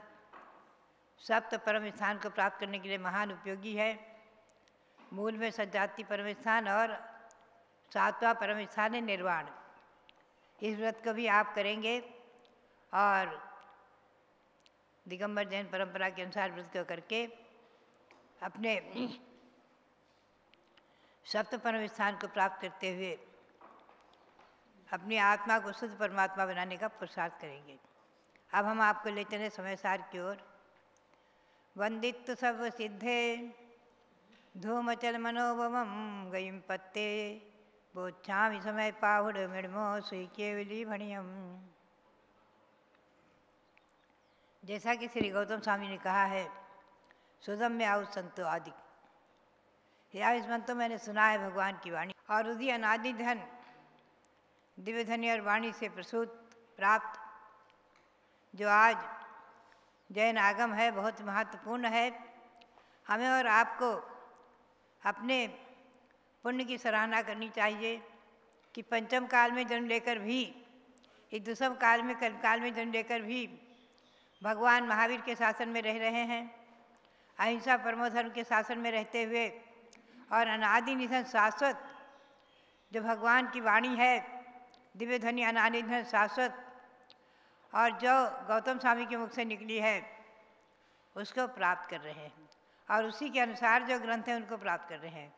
सप्तपरम स्थान को प्राप्त करने के लिए महान उपयोगी है। मूल में सज्जाति परम स्थान और 7वां परम स्थान है निर्वाण। इस व्रत को भी आप करेंगे और दिगंबर जैन परंपरा के अनुसार व्रत को करके अपने सप्तपरम स्थान को प्राप्त करते हुए अपनी आत्मा को शुद्ध परमात्मा बनाने का पुरुषार्थ करेंगे। अब हम आपको ले चले समय सार की ओर। वंदित सब सिद्धे धूमचल मनोभवम गईम पत्ते बोच्छामि समय पाहुड़ मृमो सुई केवली भणियम। जैसा कि श्री गौतम स्वामी ने कहा है, सुदम में आउ संतो आदि। या इस मन तो मैंने सुना है भगवान की वाणी और उसी अनादि धन दिव्य धनी और वाणी से प्रसूत प्राप्त जो आज जैन आगम है, बहुत महत्वपूर्ण है। हमें और आपको अपने पुण्य की सराहना करनी चाहिए कि पंचम काल में जन्म लेकर भी, इस दुष्म काल में कलकाल में जन्म लेकर भी भगवान महावीर के शासन में रह रहे हैं। अहिंसा परमो धर्म के शासन में रहते हुए और अनादि निधन शाश्वत जो भगवान की वाणी है, दिव्य ध्वनि अनादि निधन शाश्वत, और जो गौतम स्वामी के मुख से निकली है उसको प्राप्त कर रहे हैं और उसी के अनुसार जो ग्रंथ हैं उनको प्राप्त कर रहे हैं।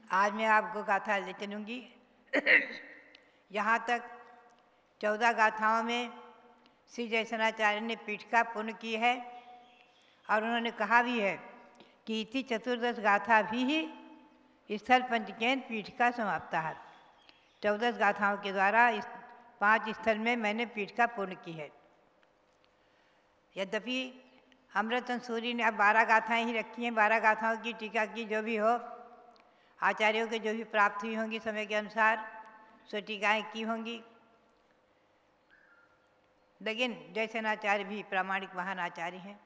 आज मैं आपको गाथा ले चलूँगी। यहाँ तक 14 गाथाओं में श्री जयसेनाचार्य ने पीठिका पूर्ण की है और उन्होंने कहा भी है कि इति 14 गाथा भी ही स्थल पंचकेन पीठिका समाप्ता है। 14 गाथाओं के द्वारा इस 5 स्थल में मैंने पीठिका पूर्ण की है। यद्यपि अमृतन सूरी ने अब 12 गाथाएँ ही रखी हैं। 12 गाथाओं की टीका की जो भी हो, आचार्यों के जो भी प्राप्त हुई होंगी समय के अनुसार सो टीकाएँ की होंगी। लेकिन जयसेनाचार्य भी प्रामाणिक महान आचार्य हैं।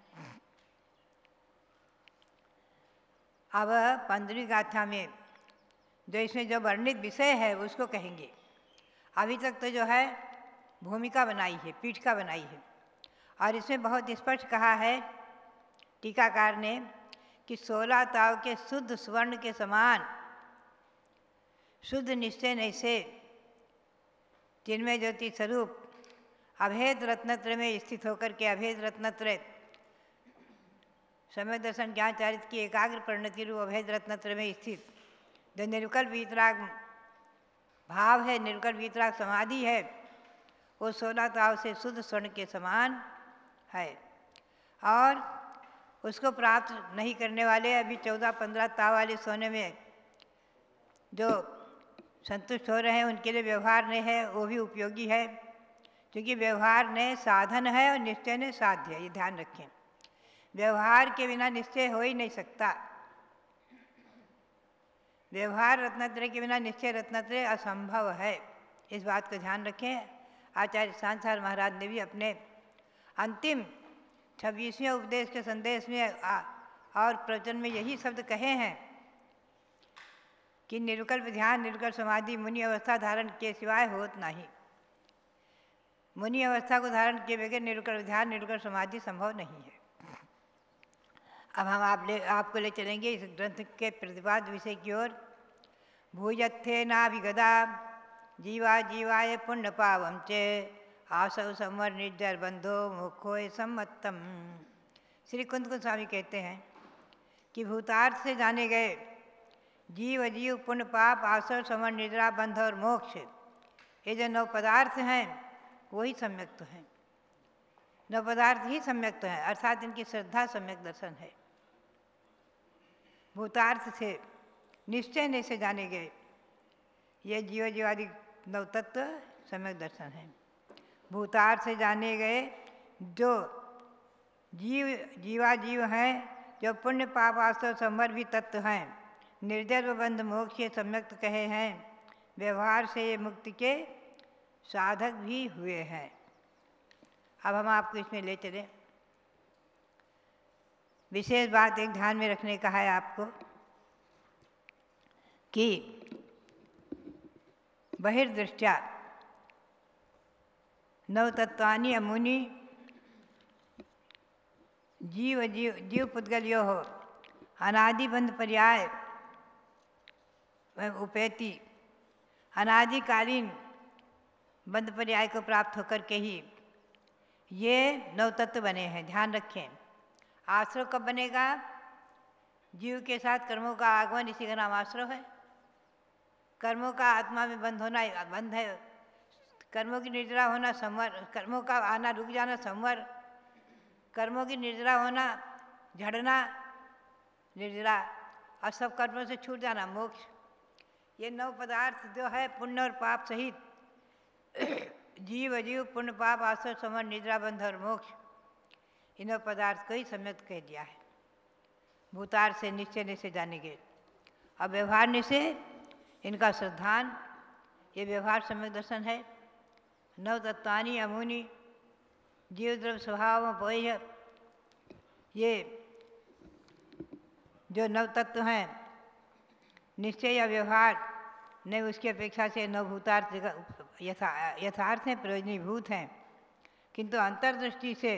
अब 15वीं गाथा में जो इसमें जो वर्णित विषय है उसको कहेंगे। अभी तक तो जो है भूमिका बनाई है, पीठिका बनाई है और इसमें बहुत स्पष्ट कहा है टीकाकार ने कि 16 ताव के शुद्ध स्वर्ण के समान शुद्ध निश्चय नैसे जिनमें ज्योति स्वरूप अभेद रत्नत्रय में स्थित होकर के अभेद रत्नत्रय समय दर्शन ज्ञान चारित्र की एकाग्र परिणति रूप अभेद रत्नत्रय में स्थित जो निर्विकल्प वीतराग भाव है, निर्विकल्प वीतराग समाधि है, वो 16 ताव से शुद्ध स्वर्ण के समान है। और उसको प्राप्त नहीं करने वाले अभी 14-15 ताव वाले सोने में जो संतुष्ट हो रहे हैं उनके लिए व्यवहार ने है वो भी उपयोगी है, क्योंकि व्यवहार ने साधन है और निश्चय ने साध्य है। ये ध्यान रखें, व्यवहार के बिना निश्चय हो ही नहीं सकता। व्यवहार रत्नत्रय के बिना निश्चय रत्नत्रय असंभव है। इस बात को ध्यान रखें। आचार्य सांसार महाराज ने भी अपने अंतिम 26वें उपदेश के संदेश में और प्रवचन में यही शब्द कहे हैं कि निर्विकल्प ध्यान निर्विकल्प समाधि मुनि अवस्था धारण के सिवाय होत नहीं। मुनि अवस्था को धारण किए बगैर निर्विकल्प ध्यान निर्विकल्प समाधि संभव नहीं है। अब हम आपको ले चलेंगे इस ग्रंथ के प्रतिपाद्य विषय की ओर। भूयत्थे नाभिगदा जीवा जीवाय पुण्य पावम चे आसव संवर निर्जर बंधो मुखोय सम्मतम। श्री कुंद स्वामी कहते हैं कि भूतार्थ से जाने गए जीव अजीव पुण्य पाप आसव समर निद्रा बंध और मोक्ष, ये जो 9 पदार्थ हैं वही सम्यक तो हैं। 9 पदार्थ ही सम्यक तो हैं, अर्थात इनकी श्रद्धा सम्यक दर्शन है। भूतार्थ से निश्चय से जाने गए ये जीव जीवादि 9 तत्व सम्यक दर्शन है। भूतार्थ से जाने गए जो जीवा जीव हैं, जो पुण्य पाप आसव संवर भी तत्व हैं, निर्जर बंध मोक्ष ये सम्यक कहे हैं, व्यवहार से ये मुक्ति के साधक भी हुए हैं। अब हम आपको इसमें ले चलें। विशेष बात एक ध्यान में रखने का है आपको कि बहिर्दृष्टया 9 तत्वानि अमुनि जीव पुद्गलियो हो अनादि बंध पर्याय उपेति, अनादिकालीन बंध पर्याय को प्राप्त होकर के ही ये 9 तत्व बने हैं। ध्यान रखें, आश्रय कब बनेगा? जीव के साथ कर्मों का आगमन, इसी का नाम आश्रय है। कर्मों का आत्मा में बंध होना बंध है, कर्मों की निर्जरा होना संवर, कर्मों का आना रुक जाना संवर, कर्मों की निर्जरा होना झड़ना निर्जरा, और सब कर्मों से छूट जाना मोक्ष। ये 9 पदार्थ जो है पुण्य और पाप सहित जीव अजीव पुण्य पाप आश्रय समर निद्रा बंध और मोक्ष, इन पदार्थ को ही सम्यक कह दिया है। भूतार्थ से निश्चय से जाने गए। अब व्यवहार से इनका श्रद्धान, ये व्यवहार सम्यक दर्शन है। 9 तत्वानि अमुनि जीव द्रव्य स्वभाव पोह्य, ये जो 9 तत्व हैं निश्चय या व्यवहार नहीं, उसकी अपेक्षा से 9 भूतार्थ यथार्थ हैं, प्रयोजनीभूत हैं, किंतु अंतर्दृष्टि से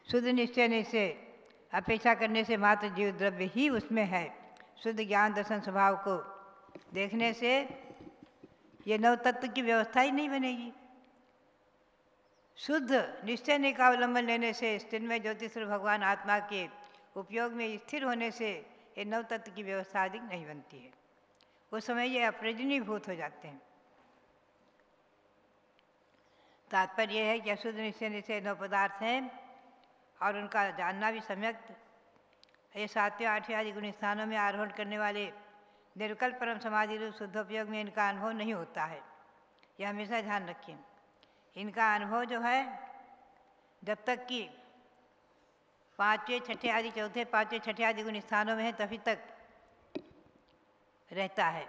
शुद्ध निश्चय से अपेक्षा करने से मात्र जीव द्रव्य ही उसमें है। शुद्ध ज्ञान दर्शन स्वभाव को देखने से ये 9 तत्व की व्यवस्था ही नहीं बनेगी। शुद्ध निश्चय का अवलंबन लेने से स्थिर ज्योतिष भगवान आत्मा के उपयोग में स्थिर होने से ये 9 तत्व की व्यवस्था अधिक नहीं बनती है। उस समय ये अप्रयोजनीभूत हो जाते हैं। तात्पर्य है कि अशुद्ध निश्चय से 9 पदार्थ हैं और उनका जानना भी सम्यक। ये 7वें 8वें आदि गुण स्थानों में आरोहण करने वाले निर्विकल्प परम समाधि रूप शुद्धोपयोग में इनका अनुभव नहीं होता है, यह हमेशा ध्यान रखें। इनका अनुभव जो है जब तक कि 5वें 6ठे आदि 4थे 5वें 6ठे आदि गुण स्थानों में है तभी तक रहता है।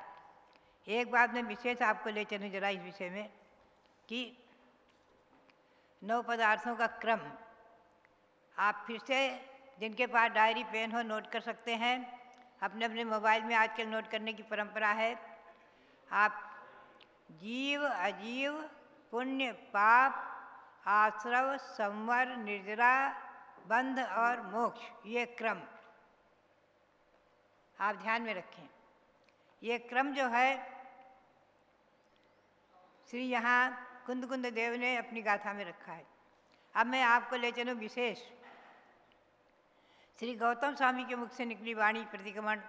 एक बात मैं विशेष आपको ले चलूँ जरा इस विषय में कि 9 पदार्थों का क्रम आप फिर से जिनके पास डायरी पेन हो नोट कर सकते हैं। अपने अपने मोबाइल में आजकल नोट करने की परंपरा है। आप जीव अजीव पुण्य पाप आश्रव संवर निर्जरा बंध और मोक्ष, ये क्रम आप ध्यान में रखें। ये क्रम जो है श्री यहाँ कुंद देव ने अपनी गाथा में रखा है। अब मैं आपको ले चलूँ विशेष श्री गौतम स्वामी के मुख से निकली वाणी प्रतिक्रमण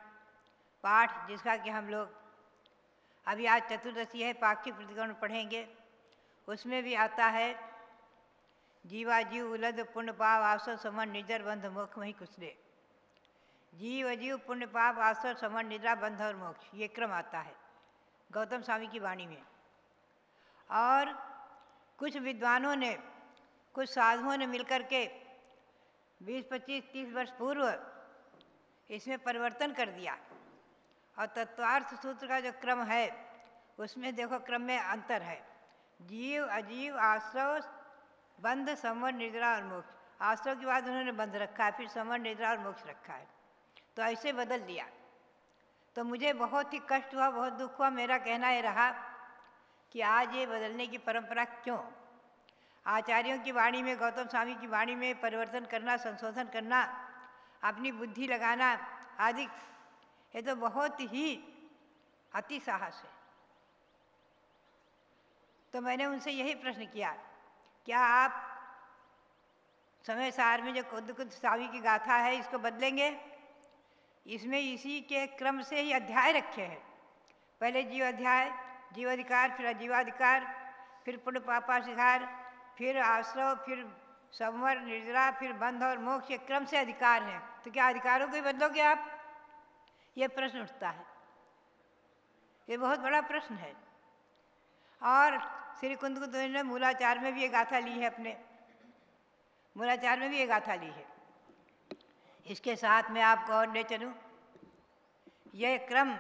पाठ, जिसका कि हम लोग अभी आज चतुर्दशी है, पाक्षिक प्रतिक्रमण पढ़ेंगे। उसमें भी आता है जीवा जीव उलद पुण्य पाप आसव समन निजर बंध मोक्ष वही कुसले। जीव अजीव पुण्य पाप आसव समन निद्रा बंध और मोक्ष, ये क्रम आता है गौतम स्वामी की वाणी में। और कुछ विद्वानों ने, कुछ साधुओं ने मिलकर के 20, 25, 30 वर्ष पूर्व इसमें परिवर्तन कर दिया और तत्वार्थ सूत्र का जो क्रम है उसमें देखो क्रम में अंतर है। जीव अजीव आश्रव बंध संवर निद्रा और मोक्ष, आश्रव के बाद उन्होंने बंध रखा है, फिर संवर निद्रा और मोक्ष रखा है, तो ऐसे बदल दिया। तो मुझे बहुत ही कष्ट हुआ, बहुत दुख हुआ। मेरा कहना ये रहा कि आज ये बदलने की परंपरा क्यों? आचार्यों की वाणी में, गौतम स्वामी की वाणी में परिवर्तन करना, संशोधन करना, अपनी बुद्धि लगाना आदि, ये तो बहुत ही अति साहस है। तो मैंने उनसे यही प्रश्न किया, क्या आप समय सार में जो कुद्ध स्वामी की गाथा है इसको बदलेंगे? इसमें इसी के क्रम से ही अध्याय रखे हैं। पहले जीव अध्याय, जीवाधिकार, फिर अजीवाधिकार, फिर पुण्य पापाधिकार, फिर आश्रव, फिर संवर, निर्जरा, फिर बंध और मोक्ष, के क्रम से अधिकार हैं। तो क्या अधिकारों को ही बदलोगे आप? ये प्रश्न उठता है, ये बहुत बड़ा प्रश्न है। और श्री कुंद ने मूलाचार में भी ये गाथा ली है, अपने मूलाचार में भी ये गाथा ली है। इसके साथ में आपको और ले चलूँ, यह क्रम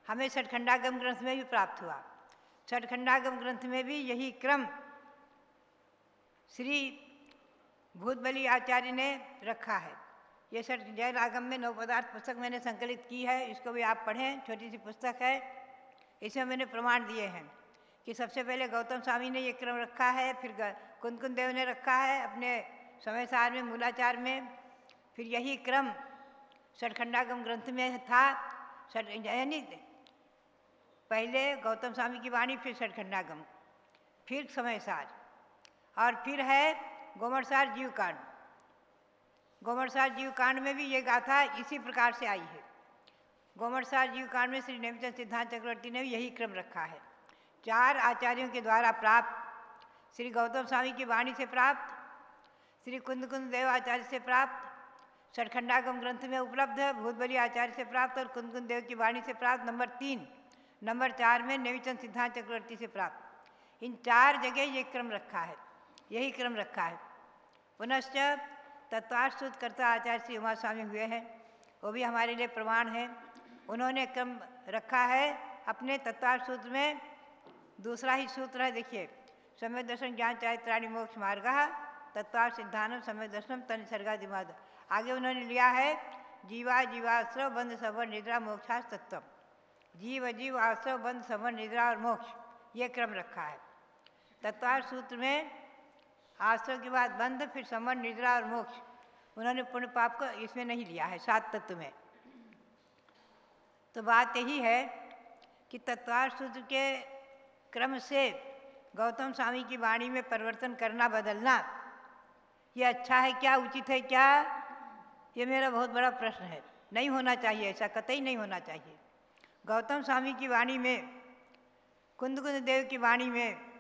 हमें छठखंडागम ग्रंथ में भी प्राप्त हुआ। छठखंडागम ग्रंथ में भी यही क्रम श्री भूतबली आचार्य ने रखा है। ये छठ जैन आगम में 9 पदार्थ पुस्तक मैंने संकलित की है, इसको भी आप पढ़ें, छोटी सी पुस्तक है। इसमें मैंने प्रमाण दिए हैं कि सबसे पहले गौतम स्वामी ने ये क्रम रखा है, फिर कुंद देव ने रखा है अपने समय सार में, मूलाचार में, फिर यही क्रम छठखंडागम ग्रंथ में था। यानी पहले गौतम स्वामी की वाणी, फिर छठखंडागम, फिर समय सार, और फिर है गोमरसार जीवकांड। गोमरसार जीवकांड में भी ये गाथा इसी प्रकार से आई है। गोमरसार जीवकांड में श्री नेमिचंद सिद्धांत चक्रवर्ती ने भी यही क्रम रखा है। 4 आचार्यों के द्वारा प्राप्त, श्री गौतम स्वामी की वाणी से प्राप्त, श्री कुंद देव आचार्य से प्राप्त, छठखंडागम ग्रंथ में उपलब्ध है, भूतबली आचार्य से प्राप्त और कुंद देव की वाणी से प्राप्त, नंबर 3, नंबर 4 में नेमिचंद सिद्धांत चक्रवर्ती से प्राप्त। इन 4 जगह ये क्रम रखा है, यही क्रम रखा है। पुनश्च तत्वार्थ सूत्र कर्ता आचार्य श्री उमा स्वामी हुए हैं, वो भी हमारे लिए प्रमाण है। उन्होंने क्रम रखा है अपने तत्वार्थ सूत्र में। दूसरा ही सूत्र है, देखिए, सम्यक दर्शन ज्ञान चारित्राणि मोक्ष मार्ग तत्वार्थ सिद्धानम सम्यक दर्शनम तनिसर्गादिमाद। आगे उन्होंने लिया है जीवा जीवाश्रव बंध सवर निद्रा मोक्षास तत्वम। जीव अजीव आश्रव बंध सवर निद्रा और मोक्ष, ये क्रम रखा है। तत्वार्थ सूत्र में आश्रव के बाद बंध, फिर समर, निद्रा और मोक्ष। उन्होंने पुण्य पाप को इसमें नहीं लिया है, 7 तत्व में। तो बात यही है कि तत्वार्थ सूत्र के क्रम से गौतम स्वामी की वाणी में परिवर्तन करना, बदलना, ये अच्छा है क्या, उचित है क्या? ये मेरा बहुत बड़ा प्रश्न है। नहीं होना चाहिए, ऐसा कतई नहीं होना चाहिए। गौतम स्वामी की वाणी में, कुंद देव की वाणी में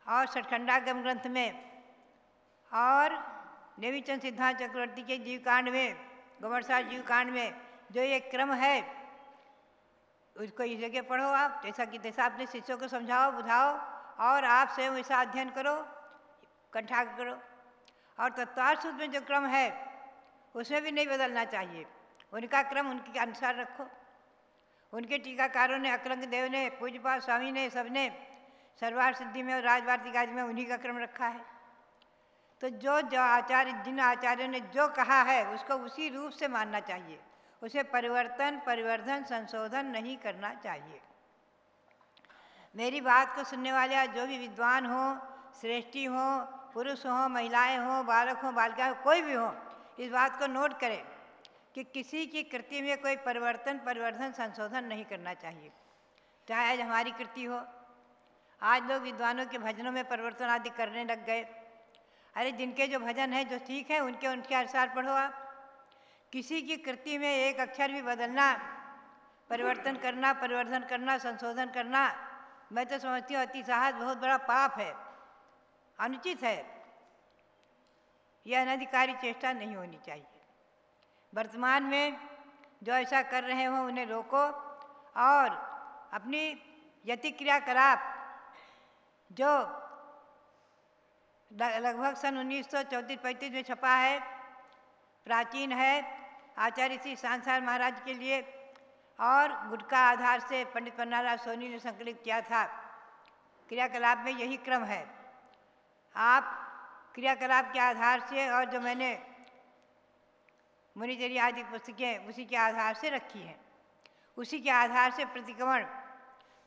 और छठखंडागम ग्रंथ में और नेमिचंद सिद्धांत चक्रवर्ती के जीवकांड में, गोमरसार जीवकांड में जो ये क्रम है, उसको इस जगह पढ़ो आप, जैसा कि तैसा अपने शिष्यों को समझाओ, बुझाओ, और आप स्वयं ऐसा अध्ययन करो, कंठाग्र करो। और तत्वार्थ सूत्र में जो क्रम है उसमें भी नहीं बदलना चाहिए। उनका क्रम उनके अनुसार रखो। उनके टीकाकारों ने, अकलंक देव ने, पूज्यपाल स्वामी ने, सबने सर्वार्थ सिद्धि में और राजवार्तिक आदि में उन्हीं का क्रम रखा है। तो जो आचार्य, जिन आचार्यों ने जो कहा है उसको उसी रूप से मानना चाहिए। उसे परिवर्तन, परिवर्धन, संशोधन नहीं करना चाहिए। मेरी बात को सुनने वाले आज जो भी विद्वान हो, श्रेष्ठी हो, पुरुष हो, महिलाएं हो, बालक हो, बालिका हो, कोई भी हो, इस बात को नोट करें कि किसी की कृति में कोई परिवर्तन, परिवर्धन, संशोधन नहीं करना चाहिए। चाहे आज हमारी कृति हो, आज लोग विद्वानों के भजनों में परिवर्तन आदि करने लग गए। अरे जिनके जो भजन है, जो ठीक है, उनके अनुसार पढ़ो आप। किसी की कृति में एक अक्षर भी बदलना, परिवर्तन करना, परिवर्धन करना, संशोधन करना, मैं तो समझती हूँ अति साहस बहुत बड़ा पाप है, अनुचित है। यह अनधिकारी चेष्टा नहीं होनी चाहिए। वर्तमान में जो ऐसा कर रहे हो उन्हें रोको और अपनी यति क्रियाकलाप जो लगभग सन 1934-35 में छपा है, प्राचीन है, आचार्य श्री सांसार महाराज के लिए, और गुटका आधार से पंडित पन्नालाल सोनी ने संकलित किया था। क्रियाकलाप में यही क्रम है। आप क्रियाकलाप के आधार से, और जो मैंने मुनिचर्या आदि पुस्तकें उसी के आधार से रखी हैं, उसी के आधार से प्रतिक्रमण,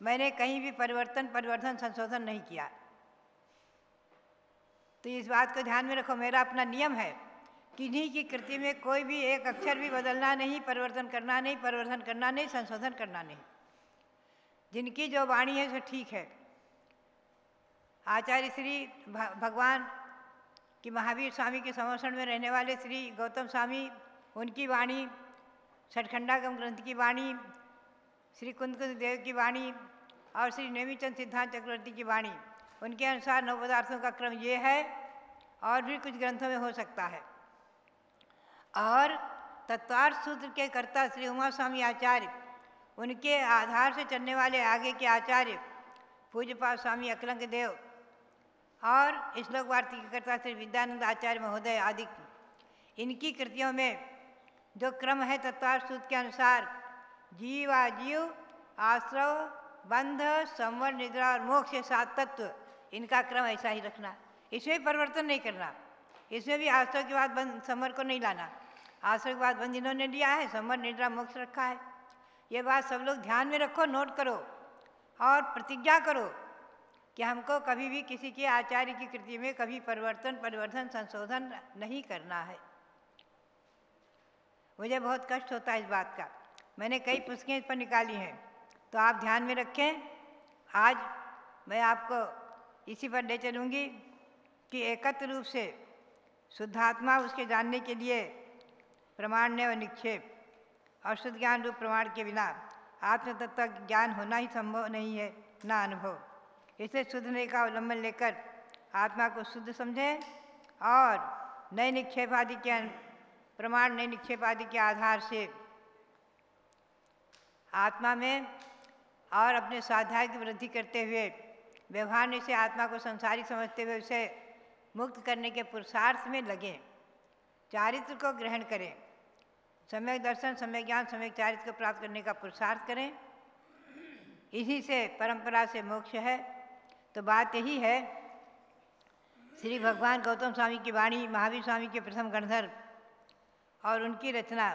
मैंने कहीं भी परिवर्तन संशोधन नहीं किया। तो इस बात को ध्यान में रखो, मेरा अपना नियम है, किन्हीं की कृति में कोई भी एक अक्षर भी बदलना नहीं, परिवर्तन करना नहीं, संशोधन करना नहीं। जिनकी जो वाणी है सो ठीक है। आचार्य श्री भगवान कि महावीर स्वामी के संरक्षण में रहने वाले श्री गौतम स्वामी, उनकी वाणी, छठखंडागम ग्रंथ की वाणी, श्री कुंद देव की वाणी और श्री नेमीचंद सिद्धांत चक्रवर्ती की वाणी, उनके अनुसार 9 पदार्थों का क्रम ये है। और भी कुछ ग्रंथों में हो सकता है। और तत्वार्थ सूत्र के कर्ता श्री उमा स्वामी आचार्य, उनके आधार से चलने वाले आगे के आचार्य पूज्यपाद स्वामी अकलंक देव और श्लोक वार्तिक के कर्ता श्री विद्यानंद आचार्य महोदय आदि, इनकी कृतियों में जो क्रम है तत्वार्थ सूत्र के अनुसार, जीव आजीव, आश्रव, बंध, संवर, निद्रा और मोक्ष के 7 तत्व, इनका क्रम ऐसा ही रखना। इसमें परिवर्तन नहीं करना। इसमें भी आश्रव के बाद बंध, संवर को नहीं लाना। आश्रव के बाद बंध इन्होंने लिया है, संवर, निद्रा, मोक्ष रखा है। ये बात सब लोग ध्यान में रखो, नोट करो और प्रतिज्ञा करो कि हमको कभी भी किसी के आचार्य की कृति में कभी परिवर्तन संशोधन नहीं करना है। मुझे बहुत कष्ट होता है इस बात का। मैंने कई पुस्तकें इस पर निकाली हैं, तो आप ध्यान में रखें। आज मैं आपको इसी पर ले चलूँगी कि एकत्र रूप से शुद्धात्मा उसके जानने के लिए प्रमाण्य और निक्षेप और शुद्ध ज्ञान रूप प्रमाण के बिना आत्म तत्व का ज्ञान होना ही संभव नहीं है, ना अनुभव। इसलिए शुद्ध ने का अवलंबन लेकर आत्मा को शुद्ध समझें और नए निक्षेप आदि के प्रमाण, नए निक्षेप आदि के आधार से आत्मा में और अपने स्वाध्याय की वृद्धि करते हुए व्यवहार में से आत्मा को संसारी समझते हुए उसे मुक्त करने के पुरुषार्थ में लगें। चारित्र को ग्रहण करें, सम्यक दर्शन, सम्यक ज्ञान, सम्यक चारित्र को प्राप्त करने का पुरुषार्थ करें। इसी से परंपरा से मोक्ष है। तो बात यही है, श्री भगवान गौतम स्वामी की वाणी, महावीर स्वामी के प्रथम गणधर और उनकी रचना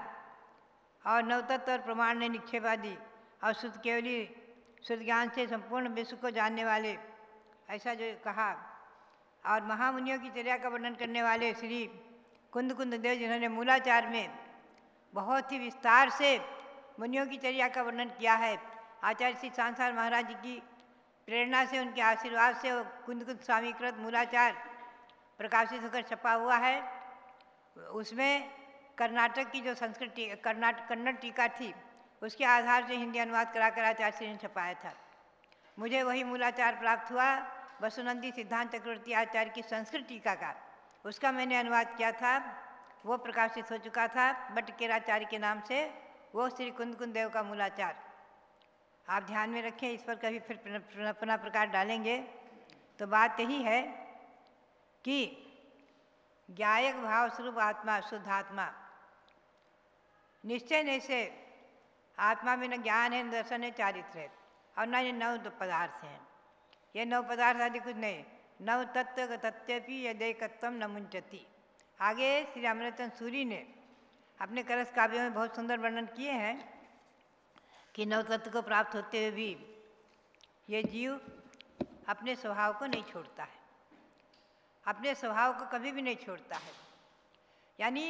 और नवतत्व और प्रमाण ने निक्षेप आदि और शुद्ध केवली शुद्ध ज्ञान से संपूर्ण विश्व को जानने वाले, ऐसा जो कहा। और महामुनियों की चर्या का वर्णन करने वाले श्री कुंद देव, जिन्होंने मूलाचार में बहुत ही विस्तार से मुनियों की चर्या का वर्णन किया है। आचार्य श्री सांसार महाराज जी की प्रेरणा से, उनके आशीर्वाद से वो कुंद स्वामी कृत मूलाचार प्रकाशित होकर छपा हुआ है। उसमें कर्नाटक की जो संस्कृत कन्नड़ टीका थी, उसके आधार से हिंदी अनुवाद कराकर आचार्य श्री ने छपाया था। मुझे वही मूलाचार प्राप्त हुआ वसुनंदी सिद्धांत चक्रवर्ती आचार्य की संस्कृत टीका का, उसका मैंने अनुवाद किया था। वो प्रकाशित हो चुका था बटकेराचार्य के नाम से, वो श्री कुंद देव का मूलाचार। आप ध्यान में रखें, इस पर कभी फिर अपना प्रकाश डालेंगे। तो बात यही है कि ज्ञायक भाव स्वरूप आत्मा, शुद्धात्मा, निश्चय से आत्मा में न ज्ञान है, न दर्शन है, चारित्र है और न ये 9 पदार्थ हैं। ये 9 पदार्थ आदि कुछ नहीं। 9 तत्व तत्व्यपि यदेकत्वम न मुंचति। आगे श्री अमृतचंद सूरी ने अपने करस काव्यों में बहुत सुंदर वर्णन किए हैं कि 9 तत्व को प्राप्त होते हुए भी ये जीव अपने स्वभाव को नहीं छोड़ता है, अपने स्वभाव को कभी भी नहीं छोड़ता है। यानी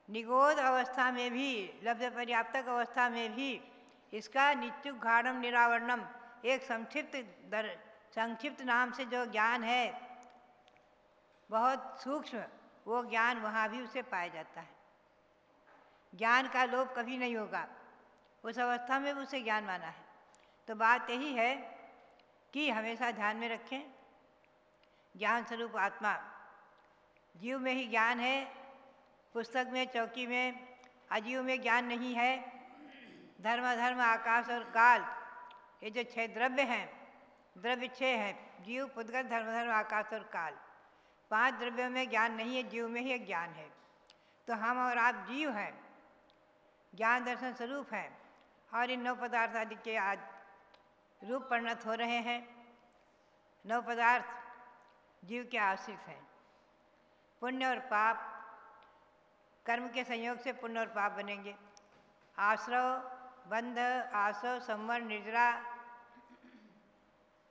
निगोद अवस्था में भी, लब्ध पर्याप्तक अवस्था में भी इसका नित्युक घाड़म निरावरणम, एक संक्षिप्त नाम से जो ज्ञान है, बहुत सूक्ष्म, वो ज्ञान वहाँ भी उसे पाया जाता है। ज्ञान का लोप कभी नहीं होगा, उस अवस्था में भी उसे ज्ञान माना है। तो बात यही है कि हमेशा ध्यान में रखें, ज्ञान स्वरूप आत्मा, जीव में ही ज्ञान है। पुस्तक में, चौकी में, अजीव में ज्ञान नहीं है। धर्म, आकाश और काल, ये जो 6 द्रव्य हैं, द्रव्य 6 हैं, जीव, पुद्गल, धर्म, आकाश और काल। 5 द्रव्यों में ज्ञान नहीं है, जीव में ही एक ज्ञान है। तो हम और आप जीव हैं, ज्ञान दर्शन स्वरूप हैं और इन 9 पदार्थ आदि के आज रूप परिणत हो रहे हैं। 9 पदार्थ जीव के आश्रित हैं। पुण्य और पाप, कर्म के संयोग से पुण्य और पाप बनेंगे। आश्रव, बंध, आसव, संवर, निर्जरा,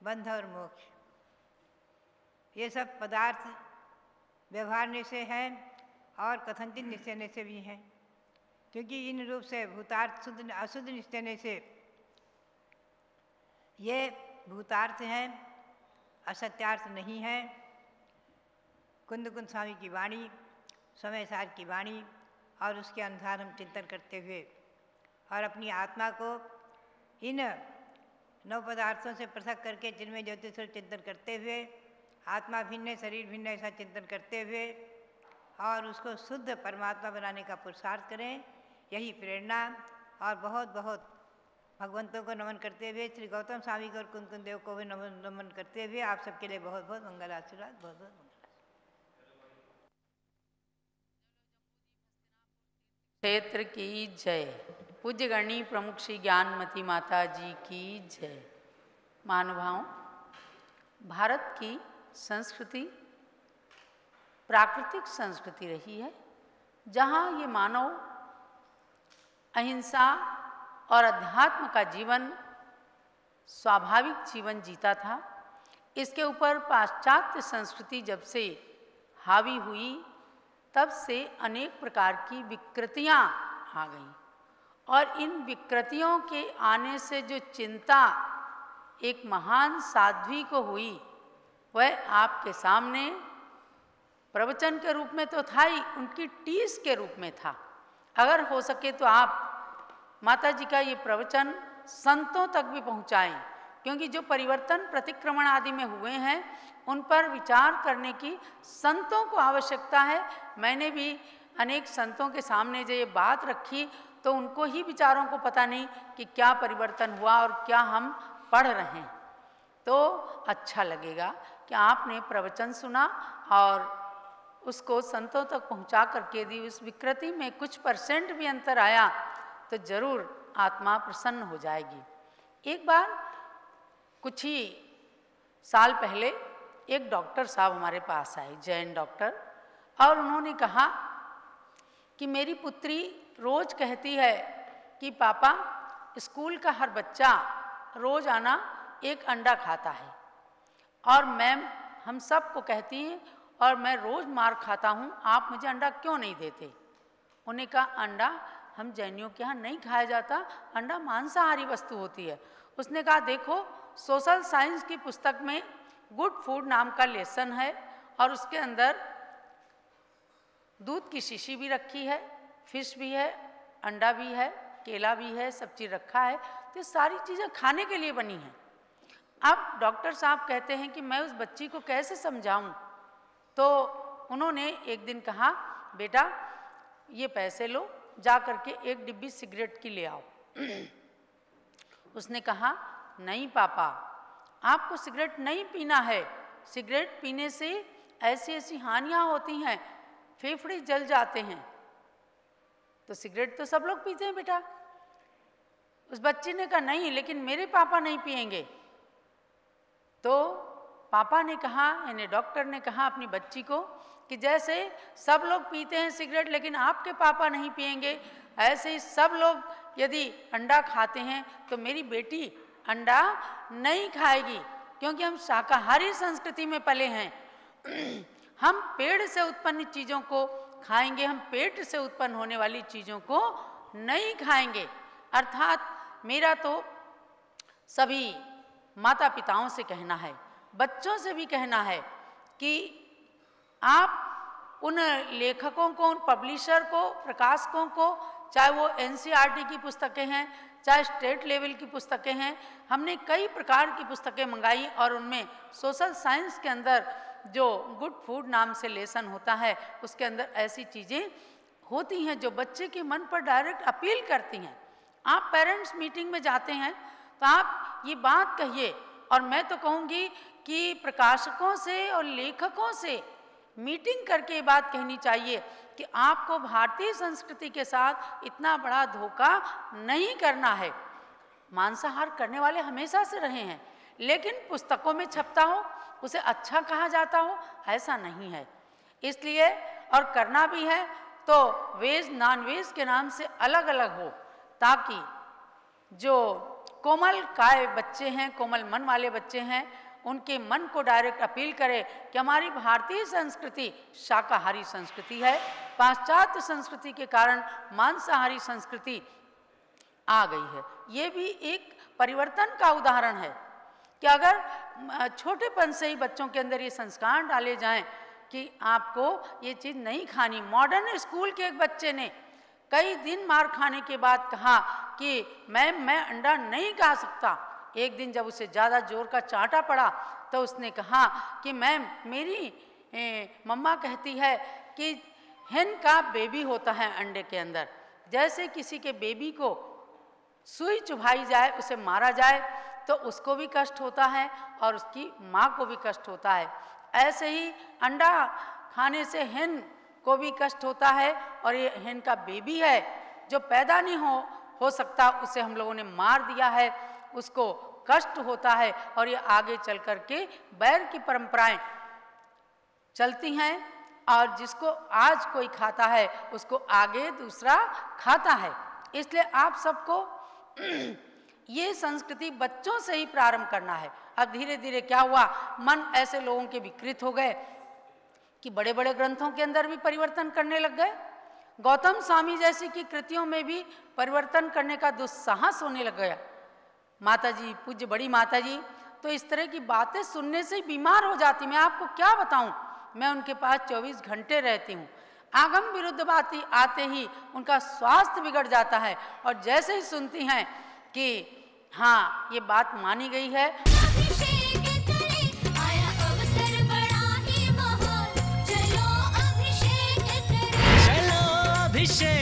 बंध और मोक्ष, ये सब पदार्थ व्यवहारने से हैं और कथनचित निश्चयने से भी हैं, क्योंकि इन रूप से भूतार्थ शुद्ध अशुद्ध निश्चयने से ये भूतार्थ हैं, असत्यार्थ नहीं है। कुंद स्वामी की वाणी, समय सार की वाणी और उसके अनुसार हम चिंतन करते हुए और अपनी आत्मा को इन 9 पदार्थों से पृथक करके जिनमें ज्योतिष चिंतन करते हुए, आत्मा भिन्न शरीर भिन्न ऐसा चिंतन करते हुए और उसको शुद्ध परमात्मा बनाने का पुरुषार्थ करें, यही प्रेरणा। और बहुत बहुत भगवंतों को नमन करते हुए, श्री गौतम स्वामी को और कुंद देव को भी नमन करते हुए आप सबके लिए बहुत बहुत मंगल आशीर्वाद, बहुत बहुत मंगल। क्षेत्र की जय। पूज्य गणी प्रमुख श्री ज्ञानमती माता जी की जय। महानुभावों, भारत की संस्कृति प्राकृतिक संस्कृति रही है, जहाँ ये मानव अहिंसा और अध्यात्म का जीवन, स्वाभाविक जीवन जीता था। इसके ऊपर पाश्चात्य संस्कृति जब से हावी हुई, तब से अनेक प्रकार की विकृतियाँ आ गईं और इन विकृतियों के आने से जो चिंता एक महान साध्वी को हुई, वह आपके सामने प्रवचन के रूप में तो था ही, उनकी टीस के रूप में था। अगर हो सके तो आप माता जी का ये प्रवचन संतों तक भी पहुँचाएं, क्योंकि जो परिवर्तन प्रतिक्रमण आदि में हुए हैं उन पर विचार करने की संतों को आवश्यकता है। मैंने भी अनेक संतों के सामने जो ये बात रखी तो उनको ही विचारों को पता नहीं कि क्या परिवर्तन हुआ और क्या हम पढ़ रहे हैं। तो अच्छा लगेगा कि आपने प्रवचन सुना और उसको संतों तक पहुंचा करके दी। उस विकृति में कुछ % भी अंतर आया तो जरूर आत्मा प्रसन्न हो जाएगी। एक बार कुछ ही साल पहले एक डॉक्टर साहब हमारे पास आए, जैन डॉक्टर, और उन्होंने कहा कि मेरी पुत्री रोज़ कहती है कि पापा, स्कूल का हर बच्चा रोज़ आना एक अंडा खाता है और मैम हम सबको कहती हैं और मैं रोज़ मार खाता हूँ, आप मुझे अंडा क्यों नहीं देते? उन्हें कहा अंडा हम जैनियों के यहाँ नहीं खाया जाता, अंडा मांसाहारी वस्तु होती है। उसने कहा देखो, सोशल साइंस की पुस्तक में गुड फूड नाम का लेसन है और उसके अंदर दूध की शीशी भी रखी है, फिश भी है, अंडा भी है, केला भी है, सब चीज़ रखा है। तो सारी चीज़ें खाने के लिए बनी हैं। अब डॉक्टर साहब कहते हैं कि मैं उस बच्ची को कैसे समझाऊं? तो उन्होंने एक दिन कहा, बेटा ये पैसे लो, जा करके एक डिब्बी सिगरेट की ले आओ। उसने कहा नहीं पापा, आपको सिगरेट नहीं पीना है, सिगरेट पीने से ऐसी ऐसी हानियाँ होती हैं, फेफड़े जल जाते हैं। तो सिगरेट तो सब लोग पीते हैं बेटा। उस बच्चे ने कहा नहीं, लेकिन मेरे पापा नहीं पिएंगे। तो पापा ने कहा, यानी डॉक्टर ने कहा अपनी बच्ची को कि जैसे सब लोग पीते हैं सिगरेट लेकिन आपके पापा नहीं पिएंगे, ऐसे ही सब लोग यदि अंडा खाते हैं तो मेरी बेटी अंडा नहीं खाएगी, क्योंकि हम शाकाहारी संस्कृति में पले हैं। हम पेड़ से उत्पन्न चीज़ों को खाएंगे, हम पेट से उत्पन्न होने वाली चीज़ों को नहीं खाएंगे। अर्थात मेरा तो सभी माता पिताओं से कहना है, बच्चों से भी कहना है कि आप उन लेखकों को, उन पब्लिशर को, प्रकाशकों को, चाहे वो NCERT की पुस्तकें हैं, चाहे स्टेट लेवल की पुस्तकें हैं, हमने कई प्रकार की पुस्तकें मंगाई और उनमें सोशल साइंस के अंदर जो गुड फूड नाम से लेसन होता है, उसके अंदर ऐसी चीज़ें होती हैं जो बच्चे के मन पर डायरेक्ट अपील करती हैं। आप पेरेंट्स मीटिंग में जाते हैं तो आप ये बात कहिए, और मैं तो कहूँगी कि प्रकाशकों से और लेखकों से मीटिंग करके ये बात कहनी चाहिए कि आपको भारतीय संस्कृति के साथ इतना बड़ा धोखा नहीं करना है। मांसाहार करने वाले हमेशा से रहे हैं, लेकिन पुस्तकों में छपता हो, उसे अच्छा कहा जाता हो, ऐसा नहीं है। इसलिए और करना भी है तो वेज नॉन वेज के नाम से अलग अलग हो, ताकि जो कोमल काय बच्चे हैं, कोमल मन वाले बच्चे हैं, उनके मन को डायरेक्ट अपील करे कि हमारी भारतीय संस्कृति शाकाहारी संस्कृति है, पाश्चात्य संस्कृति के कारण मांसाहारी संस्कृति आ गई है। ये भी एक परिवर्तन का उदाहरण है कि अगर छोटेपन से ही बच्चों के अंदर ये संस्कार डाले जाएं कि आपको ये चीज़ नहीं खानी। मॉडर्न स्कूल के एक बच्चे ने कई दिन मार खाने के बाद कहा कि मैं अंडा नहीं खा सकता। एक दिन जब उसे ज़्यादा जोर का चांटा पड़ा तो उसने कहा कि मेरी मम्मा कहती है कि hen का बेबी होता है अंडे के अंदर, जैसे किसी के बेबी को सुई चुभाई जाए, उसे मारा जाए तो उसको भी कष्ट होता है और उसकी माँ को भी कष्ट होता है, ऐसे ही अंडा खाने से hen को भी कष्ट होता है। और ये hen का बेबी है जो पैदा नहीं हो सकता, उसे हम लोगों ने मार दिया है, उसको कष्ट होता है और ये आगे चल कर के बैर की परंपराएं चलती हैं और जिसको आज कोई खाता है उसको आगे दूसरा खाता है। इसलिए आप सबको ये संस्कृति बच्चों से ही प्रारंभ करना है। अब धीरे धीरे क्या हुआ, मन ऐसे लोगों के विकृत हो गए कि बड़े बड़े ग्रंथों के अंदर भी परिवर्तन करने लग गए। गौतम स्वामी जैसी की कृतियों में भी परिवर्तन करने का दुस्साहस होने लग गया। माता जी, पूज्य बड़ी माता जी तो इस तरह की बातें सुनने से ही बीमार हो जाती। मैं आपको क्या बताऊं, मैं उनके पास 24 घंटे रहती हूं। आगम विरुद्ध बातें आते ही उनका स्वास्थ्य बिगड़ जाता है और जैसे ही सुनती हैं कि हाँ ये बात मानी गई है, अभिषेक करे आया अवसर बड़ा ही महान, चलो अभिषेक करे, चलो अभिषेक